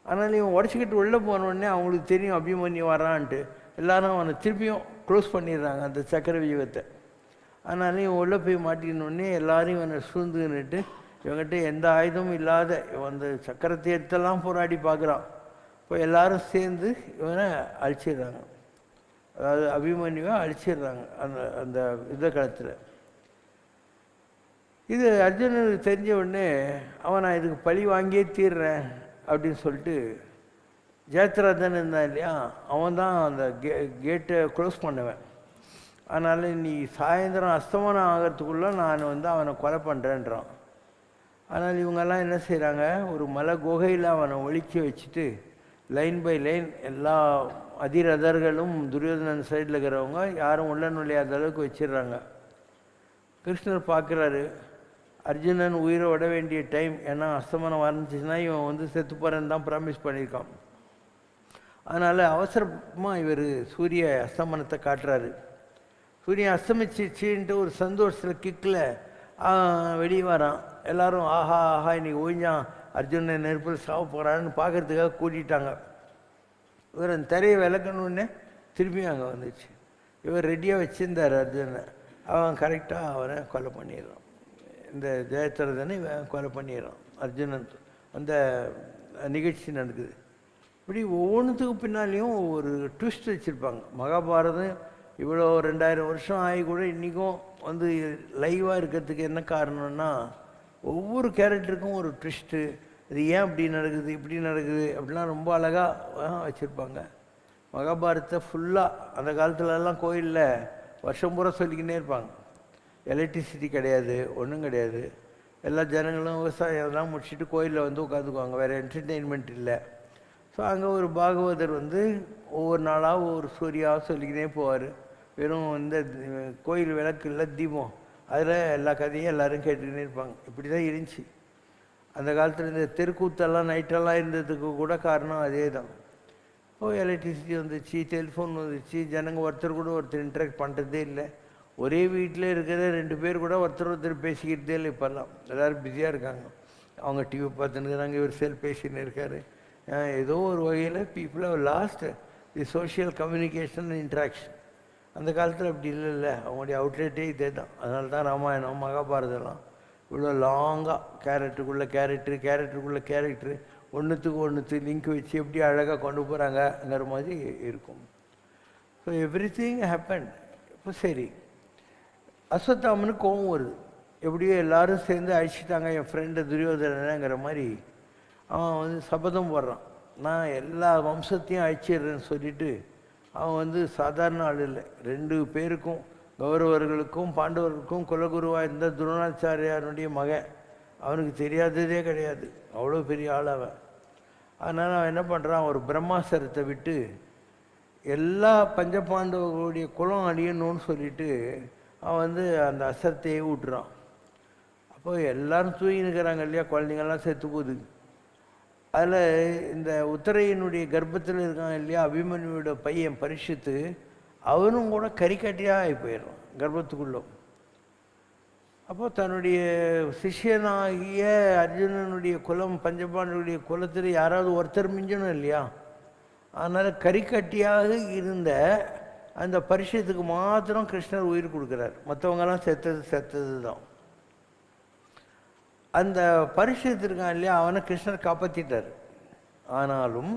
அதனால் இவன் உடச்சிக்கிட்டு உள்ளே போனோடனே அவங்களுக்கு தெரியும் அபிமன்யு வரான்ட்டு. எல்லாரும் அவனை திருப்பியும் க்ளோஸ் பண்ணிடுறாங்க அந்த சக்கர வியூகத்தை. அதனால இவன் உள்ளே போய் மாட்டினோடனே எல்லாரும் இவனை சூழ்ந்துன்னுட்டு இவங்ககிட்ட எந்த ஆயுதமும் இல்லாத அந்த சக்கரத்தை எடுத்தெல்லாம் போராடி பார்க்குறான். இப்போ எல்லாரும் சேர்ந்து இவனை அழிச்சிடுறாங்க. அதாவது அபிமன்யுவை அழிச்சிடுறாங்க அந்த அந்த யுத்த காலத்தில். இது அர்ஜுனனுக்கு தெரிஞ்ச உடனே அவன் நான் இதுக்கு பழி வாங்கியே தீர்றேன் அப்படின்னு சொல்லிட்டு ஜெயத்ரதன் இருந்தான் இல்லையா, அவன் தான் அந்த கேட்டை க்ளோஸ் பண்ணுவேன். அதனால் நீ சாயந்தரம் அஸ்தமனம் ஆகிறதுக்குள்ளே நான் வந்து அவனை கொலை பண்ணுறேன்றான். ஆனால் இவங்கெல்லாம் என்ன செய்கிறாங்க, ஒரு மலை குகையில் அவனை ஒழிச்சு வச்சுட்டு லைன் பை லைன் எல்லா அதிரதர்களும் துரியோதனன் சைடில் இருக்கிறவங்க யாரும் உள்ள நுழையாத அளவுக்கு வச்சிடுறாங்க. கிருஷ்ணர் பார்க்குறாரு, அர்ஜுனன் உயிரை விட வேண்டிய டைம், ஏன்னா அஸ்தமனம் ஆரம்பிச்சிச்சுன்னா இவன் வந்து செத்து போகிறேன்னு தான் ப்ராமிஸ் பண்ணியிருக்கான். அதனால் அவசரமாக இவர் சூரிய அஸ்தமனத்தை காட்டுறாரு. சூரியன் அஸ்தமிச்சிச்சின்ட்டு ஒரு சந்தோஷத்தில் கிக்கில் வெளியே வரான். எல்லோரும் ஆஹா ஆஹா இன்னைக்கு ஓய்ஞ்சான், அர்ஜுனன் நெருப்பில் சாவ போகிறான்னு பார்க்குறதுக்காக கூட்டிட்டாங்க. இவர் அந்த திரையை விளக்கணுன்னே திரும்பியும் அங்கே வந்துச்சு. இவர் ரெடியாக வச்சுருந்தார் அர்ஜுனனை. அவன் கரெக்டாக அவனை கொலை பண்ணிடுறான். இந்த ஜெயத்ரதனை கொலை பண்ணிடுறான் அர்ஜுனன். அந்த நிகழ்ச்சி நடக்குது. இப்படி ஒவ்வொன்றுத்துக்கும் பின்னாலேயும் ஒரு ட்விஸ்ட் வச்சுருப்பாங்க. மகாபாரதம் இவ்வளோ 2000 வருஷம் ஆகி கூட இன்றைக்கும் வந்து லைவாக இருக்கிறதுக்கு என்ன காரணம்னா, ஒவ்வொரு கேரக்டருக்கும் ஒரு ட்விஸ்ட்டு. இது ஏன் அப்படி நடக்குது, இப்படி நடக்குது அப்படிலாம் ரொம்ப அழகாக வச்சுருப்பாங்க. மகாபாரதத்தை ஃபுல்லாக அந்த காலத்துலலாம் கோயிலில் வருஷம் பூரா சொல்லிக்கினே இருப்பாங்க. எலக்ட்ரிசிட்டி கிடையாது, ஒன்றும் கிடையாது. எல்லா ஜனங்களும் விவசாயம் எல்லாம் முடிச்சுட்டு கோயிலில் வந்து உட்காந்துக்குவாங்க. வேறு என்டர்டெயின்மெண்ட் இல்லை. ஸோ அங்கே ஒரு பாகவதர் வந்து ஒவ்வொரு நாளாக ஒவ்வொரு சூரியாவாக சொல்லிக்கினே போவார். வெறும் இந்த கோயில் விளக்கு இல்லை, தீபம், அதில் எல்லா கதையும் எல்லோரும் கேட்டுக்கினே இருப்பாங்க. இப்படி தான் இருந்துச்சு அந்த காலத்தில். இந்த தெருக்கூத்தெல்லாம் நைட்டெல்லாம் இருந்ததுக்கு கூட காரணம் அதே தான். இப்போது எலக்ட்ரிசிட்டி வந்துச்சு, டெலிஃபோன் வந்துச்சு, ஜனங்க ஒருத்தர் கூட ஒருத்தர் இன்ட்ராக்ட் பண்ணுறதே இல்லை. ஒரே வீட்டில் இருக்கிற 2 பேர் கூட ஒருத்தர் பேசிக்கிட்டே இல்லை. இப்போல்லாம் எல்லோரும் பிஸியாக இருக்காங்க. அவங்க டிவி பார்த்துன்னு இருக்கிறாங்க, இவர் செல் பேசின்னு இருக்கார். ஏதோ ஒரு வகையில் people have lost the social communication and interaction. அந்த காலத்தில் அப்படி இல்லைல்ல, அவங்களுடைய அவுட்லெட்டே இதே தான். அதனால தான் ராமாயணம் மகாபாரதம்லாம் இவ்வளோ லாங்காக கேரக்டருக்குள்ளே கேரக்டரு ஒன்றுத்துக்கு லிங்க் வச்சு எப்படி அழகாக கொண்டு போகிறாங்கங்கிற மாதிரி இருக்கும். So everything happen. இப்போ சரி, அஸ்வத்தாமனுக்கு கோபம் வருது. எப்படியோ எல்லோரும் சேர்ந்து அழிச்சிட்டாங்க என் ஃப்ரெண்டு துரியோதனங்கிற மாதிரி. அவன் வந்து சபதம் போடுறான், நான் எல்லா வம்சத்தையும் அழிச்சிடுறேன்னு சொல்லிட்டு. அவன் வந்து சாதாரண ஆள் இல்லை. 2 பேருக்கும், கௌரவர்களுக்கும் பாண்டவர்களுக்கும் குலகுருவாக இருந்த துரோணாச்சாரியாருடைய மகன். அவனுக்கு தெரியாததே கிடையாது, அவ்வளோ பெரிய ஆள் அவன். அதனால் அவன் என்ன பண்ணுறான், ஒரு பிரம்மாஸ்திரத்தை விட்டு எல்லா பஞ்சபாண்டவர்களுடைய குலம் அழியணும்னு சொல்லிட்டு அவன் வந்து அந்த அஸ்திரத்தையே விட்டுறான். அப்போ எல்லோரும் தூங்கினுக்கிறாங்க இல்லையா, குழந்தைங்கள்லாம் செத்து போகுது. அதில் இந்த உத்தரையினுடைய கர்ப்பத்தில் இருக்கான் இல்லையா அபிமன்யுவோட பையன் பரீட்சித்து, அவனும் கூட கறிக்கட்டியாக ஆகி போயிடுறான் கர்ப்பத்துக்குள்ளே. அப்போ தன்னுடைய சிஷ்யனாகிய அர்ஜுனனுடைய குலம், பஞ்சபாண்டனுடைய குலத்தில் யாராவது ஒருத்தர் மிஞ்சணும் இல்லையா. அதனால் கறிக்கட்டியாக இருந்த அந்த பரீட்சத்துக்கு மாத்திரம் கிருஷ்ணர் உயிர் கொடுக்குறார். மற்றவங்கெல்லாம் செத்தது தான். அந்த பரீட்சத்து இருக்கான் இல்லையா, அவனை கிருஷ்ணர் காப்பாற்றிட்டார். ஆனாலும்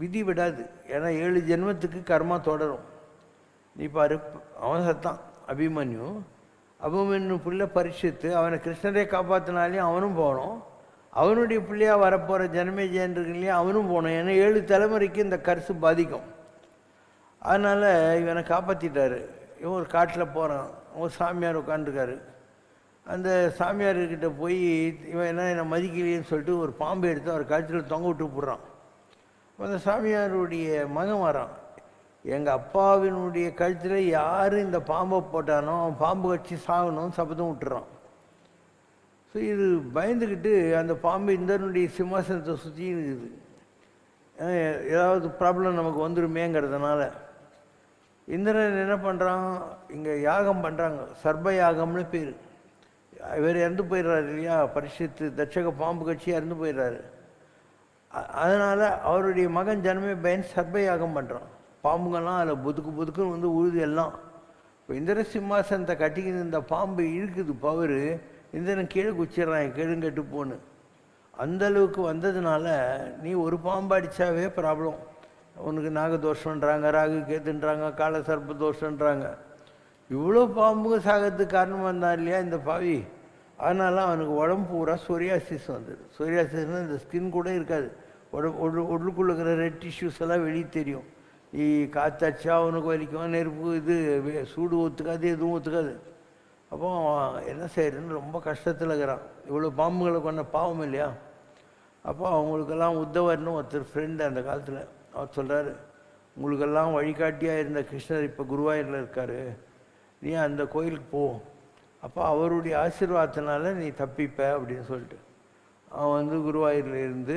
விதி விடாது. ஏன்னா 7 ஜென்மத்துக்கு கர்மா தொடரும். நீ பாரு, அவன் சத்தான் அபிமன்யு. அபிமன்யு பிள்ளை பரீட்சித்து, அவனை கிருஷ்ணரே காப்பாற்றினாலையும் அவனும் போகணும். அவனுடைய பிள்ளையாக வரப்போகிற ஜனமேஜயன் இருக்கு இல்லையா, அவனும் போகணும். ஏன்னா 7 தலைமுறைக்கு இந்த கர்சு பாதிக்கும். அதனால் இவனை காப்பாற்றிட்டார். இவன் ஒரு காட்டில் போகிறான். ஒரு சாமியார் உட்காந்துருக்காரு. அந்த சாமியார்கிட்ட போய் இவன் என்னை மதிக்கலையேன்னு சொல்லிட்டு ஒரு பாம்பை எடுத்து அவர் கழுத்தில் தொங்க விட்டு போடுறான். அந்த சாமியாருடைய மகன் வரான். எங்கள் அப்பாவினுடைய கழுத்தில் யார் இந்த பாம்பை போட்டானோ அவன் பாம்பு கட்சி சாகணும்னு சபதம் விட்டுறான். ஸோ இது பயந்துக்கிட்டு அந்த பாம்பு இந்திரனுடைய சிம்மாசனத்தை சுற்றி இருக்குது. ஏதாவது ப்ராப்ளம் நமக்கு வந்துடுமேங்கிறதுனால இந்திரன் என்ன பண்ணுறான், இங்கே யாகம் பண்ணுறாங்க, சர்ப யாகம்னு பேர். இவர் இறந்து போயிடுறாரு இல்லையா, பரிசுத்து தட்சக பாம்பு கட்சி இறந்து போயிடுறாரு. அதனால் அவருடைய மகன் ஜனமே பயன் சர்ப யாகம் பண்ணுறான். பாம்புங்கள்லாம் அதில் புதுக்குன்னு வந்து உழுது எல்லாம். இப்போ இந்திர சிம்மாசனத்தை கட்டிக்கிது இந்த பாம்பு இழுக்குது பவர். இந்திரன் கீழே குச்சிட்றான், கெட்டு போன்னு. அந்தளவுக்கு வந்ததுனால நீ ஒரு பாம்பு அடித்தாவே ப்ராப்ளம். உனக்கு நாகதோஷன்றாங்க, ராகு கேத்துன்றாங்க, கால சர்ப்ப தோஷன்றாங்க. இவ்வளோ பாம்புங்க சாகிறதுக்கு காரணமாக இருந்தான் இல்லையா இந்த பாவி. அதனால அவனுக்கு உடம்பு பூரா சொரியாசிஸ் வந்தது. சொரியாசிஸ்னால் இந்த ஸ்கின் கூட இருக்காது, உள்ளுக்குள்ள இருக்கிற ரெட் டிஷ்யூஸ் எல்லாம் வெளியே தெரியும். நீ காத்தாச்சா அவனுக்கு வலிக்கும், நெருப்பு இது சூடு ஒத்துக்காது, எதுவும் ஒத்துக்காது. அப்போ என்ன செய்யறதுன்னு ரொம்ப கஷ்டத்தில் இருக்கிறான். இவ்வளோ பாம்புகளை கொண்ட பாவம் இல்லையா. அப்போ அவங்களுக்கெல்லாம் உத்தவர்னு ஒருத்தர் ஃப்ரெண்டு அந்த காலத்தில். அவர் சொல்கிறாரு, உங்களுக்கெல்லாம் வழிகாட்டியாக இருந்த கிருஷ்ணர் இப்போ குருவாயூரில் இருக்கார், நீ அந்த கோயிலுக்கு போ, அப்போ அவருடைய ஆசீர்வாதத்தினால நீ தப்பிப்ப அப்படின்னு சொல்லிட்டு அவன் வந்து குருவாயூரில் இருந்து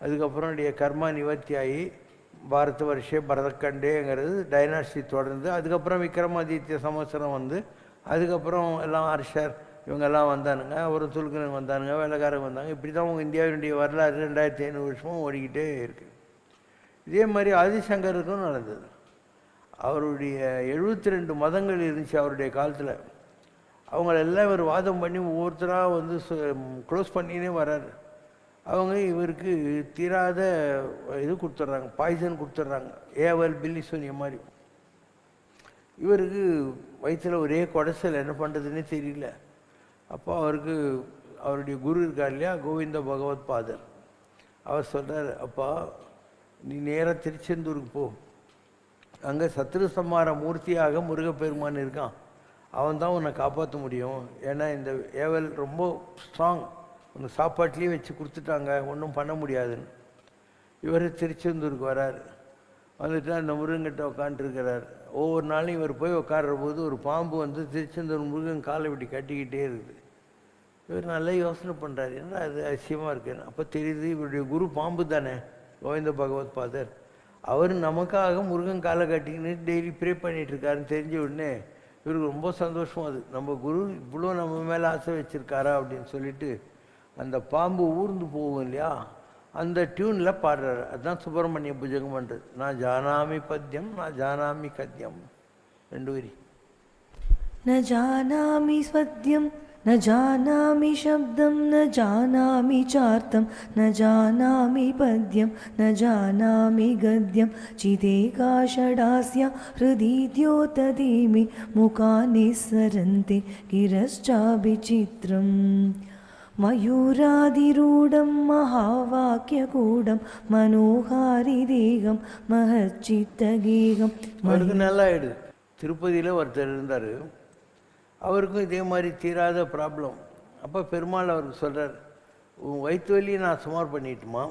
அதுக்கப்புறம் கர்மா நிவர்த்தி ஆகி பாரத வருஷே பரதக்கண்டேங்கிறது டைனாஸ்டி தொடர்ந்து, அதுக்கப்புறம் விக்ரமாதித்ய சம்வத்சரம் வந்து, அதுக்கப்புறம் எல்லாம் ஹர்ஷர் இவங்கெல்லாம் வந்தானுங்க, ஒரு துலுக்கனுங்க வந்தானுங்க, வேலைக்காரங்க வந்தாங்க. இப்படி தான் உங்கள் இந்தியாவினுடைய வரலாறு 2500 வருஷமும் ஓடிக்கிட்டே இருக்குது. இதே மாதிரி ஆதிசங்கருக்கும் நடந்தது. அவருடைய 72 மதங்கள் இருந்துச்சு அவருடைய காலத்தில். அவங்களெல்லாம் இவர் வாதம் பண்ணி ஒவ்வொருத்தராக வந்து க்ளோஸ் பண்ணினே வர்றாரு. அவங்க இவருக்கு தீராத இது கொடுத்துட்றாங்க, பாய்சன் கொடுத்துட்றாங்க, ஏவல் பில்லி சோனிய மாதிரி. இவருக்கு வயிற்றில் ஒரே குடைசல், என்ன பண்ணுறதுன்னே தெரியல. அப்போ அவருக்கு அவருடைய குரு இருக்கார் இல்லையா, கோவிந்த பகவத் பாதர், அவர் சொல்கிறார், அப்பா நீ நேராக திருச்செந்தூருக்கு போ, அங்கே சத்ரு சம்மார மூர்த்தியாக முருகப்பெருமான் இருக்கான், அவன் தான் உன்னை காப்பாற்ற முடியும். ஏன்னா இந்த ஏவல் ரொம்ப ஸ்ட்ராங், உனக்கு சாப்பாட்லேயே வச்சு கொடுத்துட்டாங்க, ஒன்றும் பண்ண முடியாதுன்னு. இவர் திருச்செந்தூருக்கு வரார். வந்துட்டு அந்த முருகன்கிட்ட உட்காந்துருக்கிறார். ஒவ்வொரு நாளும் இவர் போய் உட்கார்ற போது ஒரு பாம்பு வந்து திருச்செந்தூர் முருகன் காலை விட்டு கட்டிக்கிட்டே இருக்குது. இவர் நல்லா யோசனை பண்ணுறாரு, என்ன அது அதிசயமாக இருக்குன்னு. அப்போ தெரியுது இவருடைய குரு பாம்பு தானே, கோவிந்த பகவத் பாதர். அவர் நமக்காக முருகன் காலை கட்டிக்கின்னு டெய்லி ப்ரே பண்ணிகிட்டு இருக்காருன்னு தெரிஞ்ச உடனே இவருக்கு ரொம்ப சந்தோஷம். அது நம்ம குரு இவ்வளோ நம்ம மேலே ஆசை வச்சுருக்காரா அப்படின்னு சொல்லிட்டு அந்த பாம்பு ஊர்ந்து போகும் இல்லையா, அந்த டியூனில் பாடுறாரு. அதுதான் சுப்பிரமணிய புஜகம் பண்ணுறது. நான் ஜானாமி பத்யம் நான் ஜானாமி கத்யம், 2 வரி. न जानामि स्वद्यं न जानामि शब्दं न जानामि चार्थं न जानामि पद्यं न जानामि गद्यं चिदेकाषडास्य हृदि द्योतदेमि मुखानि सरन्ति गिरश्चाभिचित्रम् मयूरादिरूढं महावाक्यगूढं मनोहारिदेहं महच्चित्तगेहं. அவருக்கு நல்லா ஆயிடுது. திருப்பதியில் ஒருத்தர் இருந்தார், அவருக்கும் இதே மாதிரி தீராத ப்ராப்ளம். அப்போ பெருமாள் அவருக்கு சொல்கிறார், உன் வயிற்று வலியை நான் சுமார் பண்ணிட்டுமா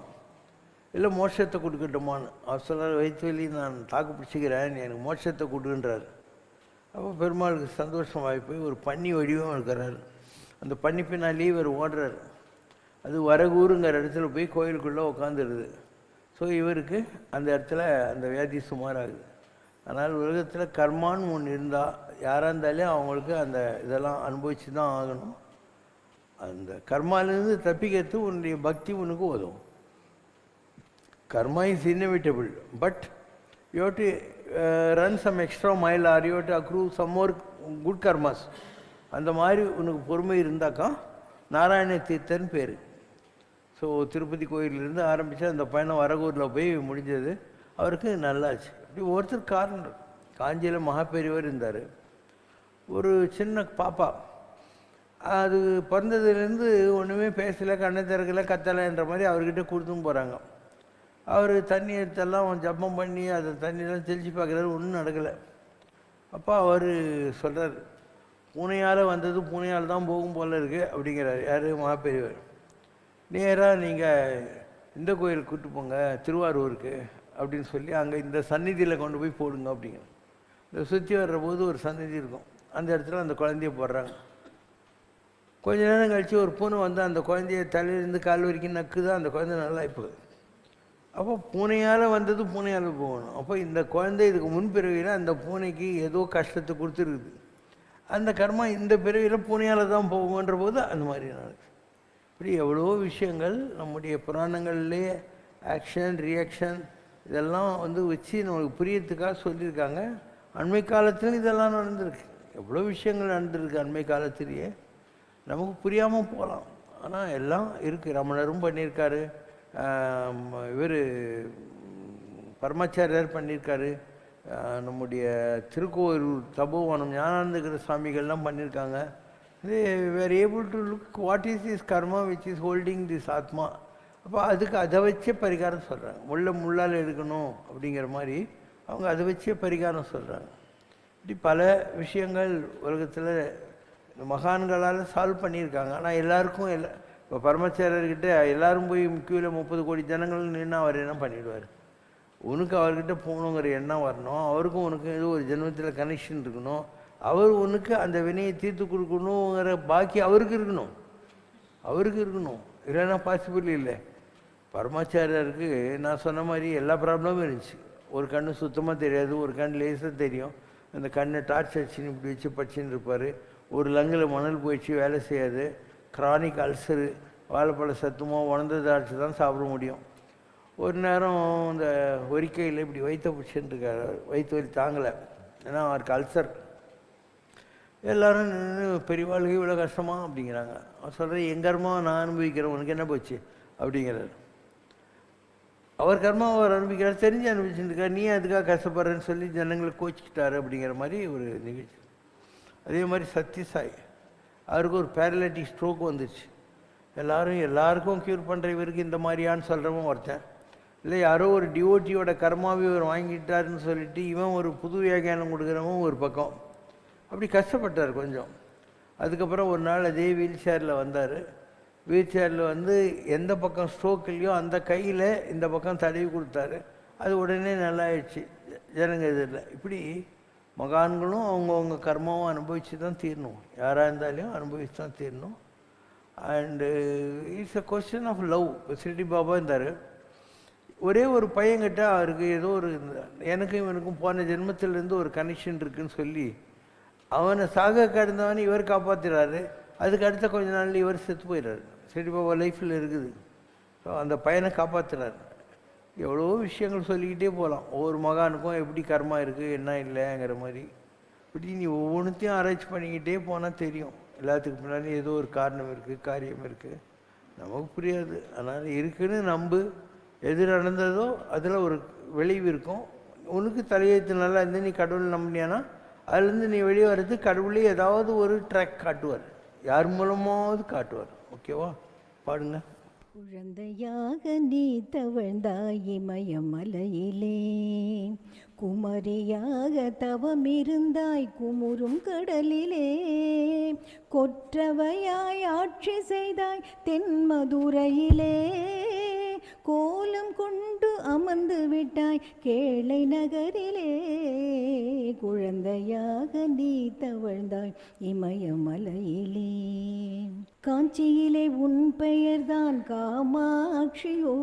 இல்லை மோட்சத்தை கொடுக்கட்டுமான்னு. அவர் சொல்கிறார், வயிற்று வலி நான் தாக்கு பிடிச்சிக்கிறேன், எனக்கு மோட்சத்தை கொடுன்றார். அப்போ பெருமாளுக்கு சந்தோஷமாகி போய் ஒரு பன்னி வடிவம் இருக்கிறார். அந்த பன்னி பின்னாலே இவர் ஓடுறார். அது வரகூருங்கிற இடத்துல போய் கோயிலுக்குள்ளே உட்காந்துருது. ஸோ இவருக்கு அந்த இடத்துல அந்த வியாதி சுமாராகுது. அதனால் உலகத்தில் கர்மான்னு ஒன்று இருந்தால் யாராக இருந்தாலும் அவங்களுக்கு அந்த இதெல்லாம் அனுபவிச்சு தான் ஆகணும். அந்த கர்மாலேருந்து தப்பிக்கிறது உன்னுடைய பக்தி உனக்கு உதவும். Karma is inevitable, but you have to run some extra mile or you have to accrue some more good karmas. அந்த மாதிரி உனக்கு பொறுமை இருந்தாக்கா நாராயண தீர்த்தன் பேர். ஸோ திருப்பதி கோயிலிருந்து ஆரம்பித்து அந்த பயணம் வரகூரில் போய் முடிஞ்சது. அவருக்கு நல்லாச்சு. இப்படி ஒருத்தர் காரணம். காஞ்சியில் மகாபெரியவர் இருந்தார். ஒரு சின்ன பாப்பா, அது பிறந்ததுலேருந்து ஒன்றுமே பேசலை, கண்ணை திறக்கலை, கத்தலைன்ற மாதிரி அவர்கிட்ட கொடுத்துன்னு போகிறாங்க. அவர் தண்ணி எடுத்தெல்லாம் ஜப்பம் பண்ணி அதை தண்ணியெல்லாம் தெளித்து பார்க்குறாரு, ஒன்றும் நடக்கலை. அப்போ அவர் சொல்கிறார், பூனையால் வந்தது பூனையால் தான் போகும் போல் இருக்குது அப்படிங்கிறார். யார்? மகாபெரியவர். நேராக நீங்கள் இந்த கோயிலுக்கு கூப்பிட்டு போங்க, திருவாரூருக்கு அப்படின்னு சொல்லி அங்கே இந்த சந்நிதியில் கொண்டு போய் போடுங்க அப்படிங்கிற. இந்த சுற்றி வர்ற போது ஒரு சந்நிதி இருக்கும், அந்த இடத்துல அந்த குழந்தைய போடுறாங்க. கொஞ்ச நேரம் கழித்து ஒரு பூனை வந்து அந்த குழந்தைய தலையிலேருந்து கால் வரைக்கும் நக்குதான், அந்த குழந்தை நல்லா போகுது. அப்போ பூனையால் வந்தது பூனையால் போகணும். அப்போ இந்த குழந்தை இதுக்கு முன்பிறவியில் அந்த பூனைக்கு ஏதோ கஷ்டத்தை கொடுத்துருக்குது. அந்த கர்மா இந்த பிறவியில் பூனையால் தான் போகுன்ற போது அந்த மாதிரி நடக்குது. இப்படி எவ்வளோ விஷயங்கள் நம்முடைய புராணங்கள்லேயே ஆக்ஷன் ரியாக்ஷன் இதெல்லாம் வந்து வச்சு நம்மளுக்கு புரியறதுக்காக சொல்லியிருக்காங்க. அண்மை காலத்தில் இதெல்லாம் நடந்திருக்கு. எவ்வளோ விஷயங்கள் நடந்திருக்கு அண்மை காலத்திலேயே, நமக்கு புரியாமல் போகலாம். ஆனால் எல்லாம் இருக்குது. ரமணரும் பண்ணியிருக்காரு, இவர் பரமாச்சாரியார் பண்ணியிருக்காரு, நம்முடைய திருக்கோயிலூர் தபோவனம் ஞானானந்தகிற சுவாமிகள்லாம் பண்ணியிருக்காங்க. Were able to look what is this karma which is holding this ஆத்மா. அப்போ அதுக்கு அதை வச்சே பரிகாரம் சொல்கிறாங்க. முள்ளால் எடுக்கணும் அப்படிங்கிற மாதிரி அவங்க அதை வச்சே பரிகாரம் சொல்கிறாங்க. இப்படி பல விஷயங்கள் உலகத்தில் மகான்களால் சால்வ் பண்ணியிருக்காங்க. ஆனால் எல்லாருக்கும் இப்போ பரமாச்சாரியர்கிட்ட எல்லோரும் போய் கியூவில் 30 கோடி ஜனங்கள் நின்று அவர் என்ன பண்ணிவிடுவார்? உனக்கு அவர்கிட்ட போகணுங்கிற எண்ணம் வரணும், அவருக்கும் உனக்கு ஏதோ ஒரு ஜென்மத்தில் கனெக்ஷன் இருக்கணும், அவர் உனக்கு அந்த வினையை தீர்த்து கொடுக்கணுங்கிற பாக்கி அவருக்கு இருக்கணும். இல்லைன்னா பாசிபிள் இல்லை. பரமாச்சாரியருக்கு நான் சொன்ன மாதிரி எல்லா ப்ராப்ளமும் இருந்துச்சு. ஒரு கண்ணு சுத்தமாக தெரியாது, ஒரு கண் லேசாக தெரியும். அந்த கண்ணை டார்ச் அடிச்சுன்னு இப்படி வச்சு படிச்சுன்னு இருப்பார். ஒரு லங்கில் மணல் போயிடுச்சு, வேலை செய்யாது. கிரானிக் அல்சரு, வாழைப்பழ சத்துமோ உணர்ந்தது அடிச்சு தான் சாப்பிட முடியும். ஒரு நேரம் இந்த ஒரிக்கையில் இப்படி வயிற்ற பிடிச்சின்னு இருக்கார். வயிற்று வலி தாங்கலை, ஏன்னா அவருக்கு அல்சர். எல்லோரும் நின்று பெரியவாளுக்கு இவ்வளோ கஷ்டமா அப்படிங்கிறாங்க. அவர் சொல்கிறேன், என் கர்மாவை நான் அனுபவிக்கிறேன், உனக்கு என்ன போச்சு அப்படிங்கிறார். அவர் கர்மாவை அவர் அனுபவிக்கிறார், தெரிஞ்சு அனுபவிச்சுட்டு இருக்கார், நீ அதுக்காக கஷ்டப்படுறேன்னு சொல்லி ஜனங்களை கோச்சிக்கிட்டாரு அப்படிங்கிற மாதிரி ஒரு நிகழ்ச்சி. அதே மாதிரி சத்யசாய், அவருக்கு ஒரு பேரலைட்டிக் ஸ்ட்ரோக் வந்துச்சு. எல்லாருக்கும் க்யூர் பண்ணுற இவருக்கு இந்த மாதிரியான்னு சொல்கிறவன் ஒருத்தன், இல்லை யாரோ ஒரு டிவோட்டியோட கர்மாவை இவர் வாங்கிட்டாருன்னு சொல்லிட்டு இவன் ஒரு புது வியாக்கியானம் கொடுக்குறவன் ஒரு பக்கம். அப்படி கஷ்டப்பட்டார் கொஞ்சம். அதுக்கப்புறம் ஒரு நாள் அதே வீல் சேரில் வந்தார். வீல் சேரில் வந்து எந்த பக்கம் ஸ்ட்ரோக் இல்லையோ அந்த கையில் இந்த பக்கம் தடவி கொடுத்தாரு. அது உடனே நல்லா ஆயிடுச்சு ஜனங்க இதில். இப்படி மகான்களும் அவங்கவுங்க கர்மாவும் அனுபவித்து தான் தீரணும், யாராக இருந்தாலும் அனுபவித்து தான் தீரணும். And it's a question of love. Shirdi Baba இருந்தார். ஒரே ஒரு பையன்கிட்ட அவருக்கு ஏதோ ஒரு எனக்கும் இவனுக்கும் போன ஜென்மத்திலேருந்து ஒரு கனெக்ஷன் இருக்குதுன்னு சொல்லி அவனை சாக கடந்தவனை இவர் காப்பாற்றுறாரு. அதுக்கு அடுத்த கொஞ்ச நாள் இவர் செத்து போயிடுறாரு. ஷிரடி பாபா லைஃப்பில் இருக்குது. ஸோ அந்த பையனை காப்பாற்றுறாரு. எவ்வளோ விஷயங்கள் சொல்லிக்கிட்டே போகலாம். ஒவ்வொரு மகானுக்கும் எப்படி கர்மா இருக்குது என்ன இல்லைங்கிற மாதிரி. இப்படி நீ ஒவ்வொன்றுத்தையும் ஆராய்ச்சி பண்ணிக்கிட்டே போனால் தெரியும். எல்லாத்துக்கு முன்னாடி ஏதோ ஒரு காரணம் இருக்குது, காரியம் இருக்குது, நமக்கு புரியாது. அதனால் இருக்குன்னு நம்பு. எது நடந்ததோ அதில் ஒரு விளைவு இருக்கும். உனக்கு தலையெழுத்து நல்லா இருந்து நீ கடவுள் நம்பினியானா அதுலேருந்து நீ வெளியே வர்றது கடவுளே ஏதாவது ஒரு ட்ராக் காட்டுவார், யார் மூலமாவது காட்டுவார். ஓகேவா? பாடுங்க. குழந்தையாக நீ தவழ்ந்தாய் இமயமலையிலே, குமரியாக தவமிருந்தாய் குமுறும் கடலிலே, கொற்றவையாய் ஆட்சி செய்தாய் தென்மதுரையிலே, கோலம் கொண்டு அமர்ந்து விட்டாய் கேளை நகரிலே, குழந்தையாக நீ தவழ்ந்தாய் இமயமலையிலே. காஞ்சியிலே உன் பெயர்தான் காமாட்சியோ,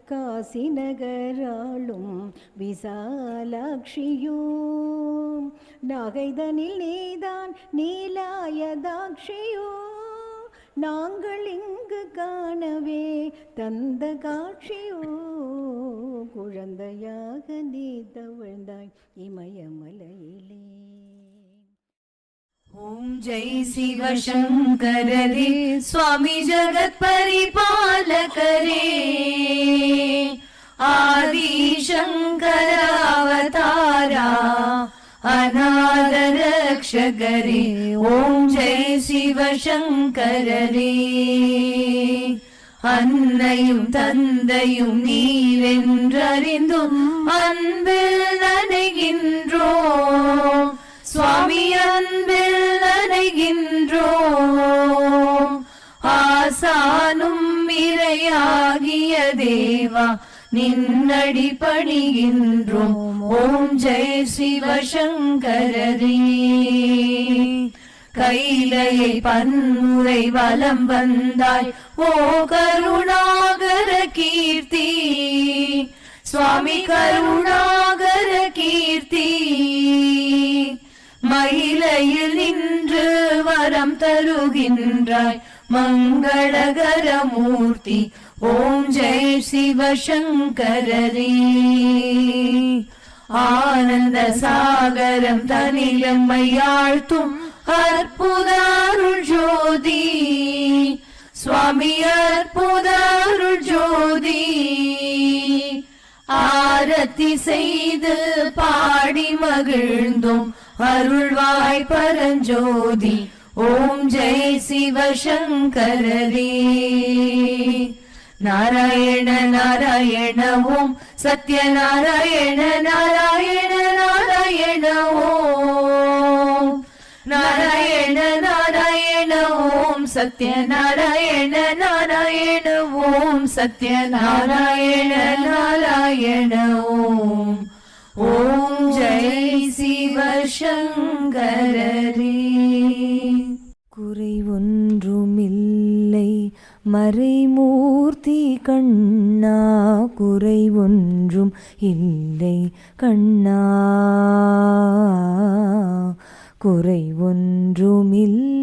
காசி நகராளும் விசாலாட்சியோ, நாகைதனில் நீதான் நீலாயதாட்சியோ, நாங்கள் இங்கு காணவே தந்த காட்சியோ, குழந்தையாக நீ தவழ்ந்தாய் இமயமலையிலே. ஓம் ஜெய் சிவசங்கரரே சுவாமி ஜகத் பரிபாலகரே, ஆதி சங்கர அவதாரா அநாத ரக்ஷகரே. ஓம் ஜெய் சிவசங்கரரே. அன்னையும் தந்தையும் நீவென்றறிந்தும் அன்பில் நனைகின்றோம் சுவாமி, அன்பில் நனைகின்றோம். ஆசானும் இறையாகிய தேவா நின்னடி பணிகின்றோம். ஓம் ஜெய் சிவசங்கரரே. கைலையை பன்முறை வலம் வந்தாய் ஓ கருணாகர கீர்த்தி, சுவாமி கருணாகர கீர்த்தி. மயிலையில் நின்று வரம் தருகின்றாய் மங்களகர மூர்த்தி. ஓம் ஜெய் சிவசங்கரரே. ஆனந்த சாகரம் தனிலம்மையாழ்த்தும் அற்புத அருள் ஜோதி, சுவாமி அற்புத அருள் ஜோதி. ஆரத்தி செய்து பாடி மகிழ்ந்தோம் அருள்வாய் பரஞ்சோதி. ஓம் ஜெய் சிவசங்கரரே. நாராயண நாராயண ஓம் சத்யநாராயண நாராயண நாராயண ஓம். நாராயண நாராயண ஓம் சத்யநாராயண நாராயண ஓம் சத்யநாராயண நாராயண ஓம். ஓம் ஜெய் சிவசங்கரரே. குறை ஒன்றுமில்லை மறைமூர்த்தி கண்ணா, குறை ஒன்றும் இல்லை கண்ணா, குறை ஒன்றுமில்லை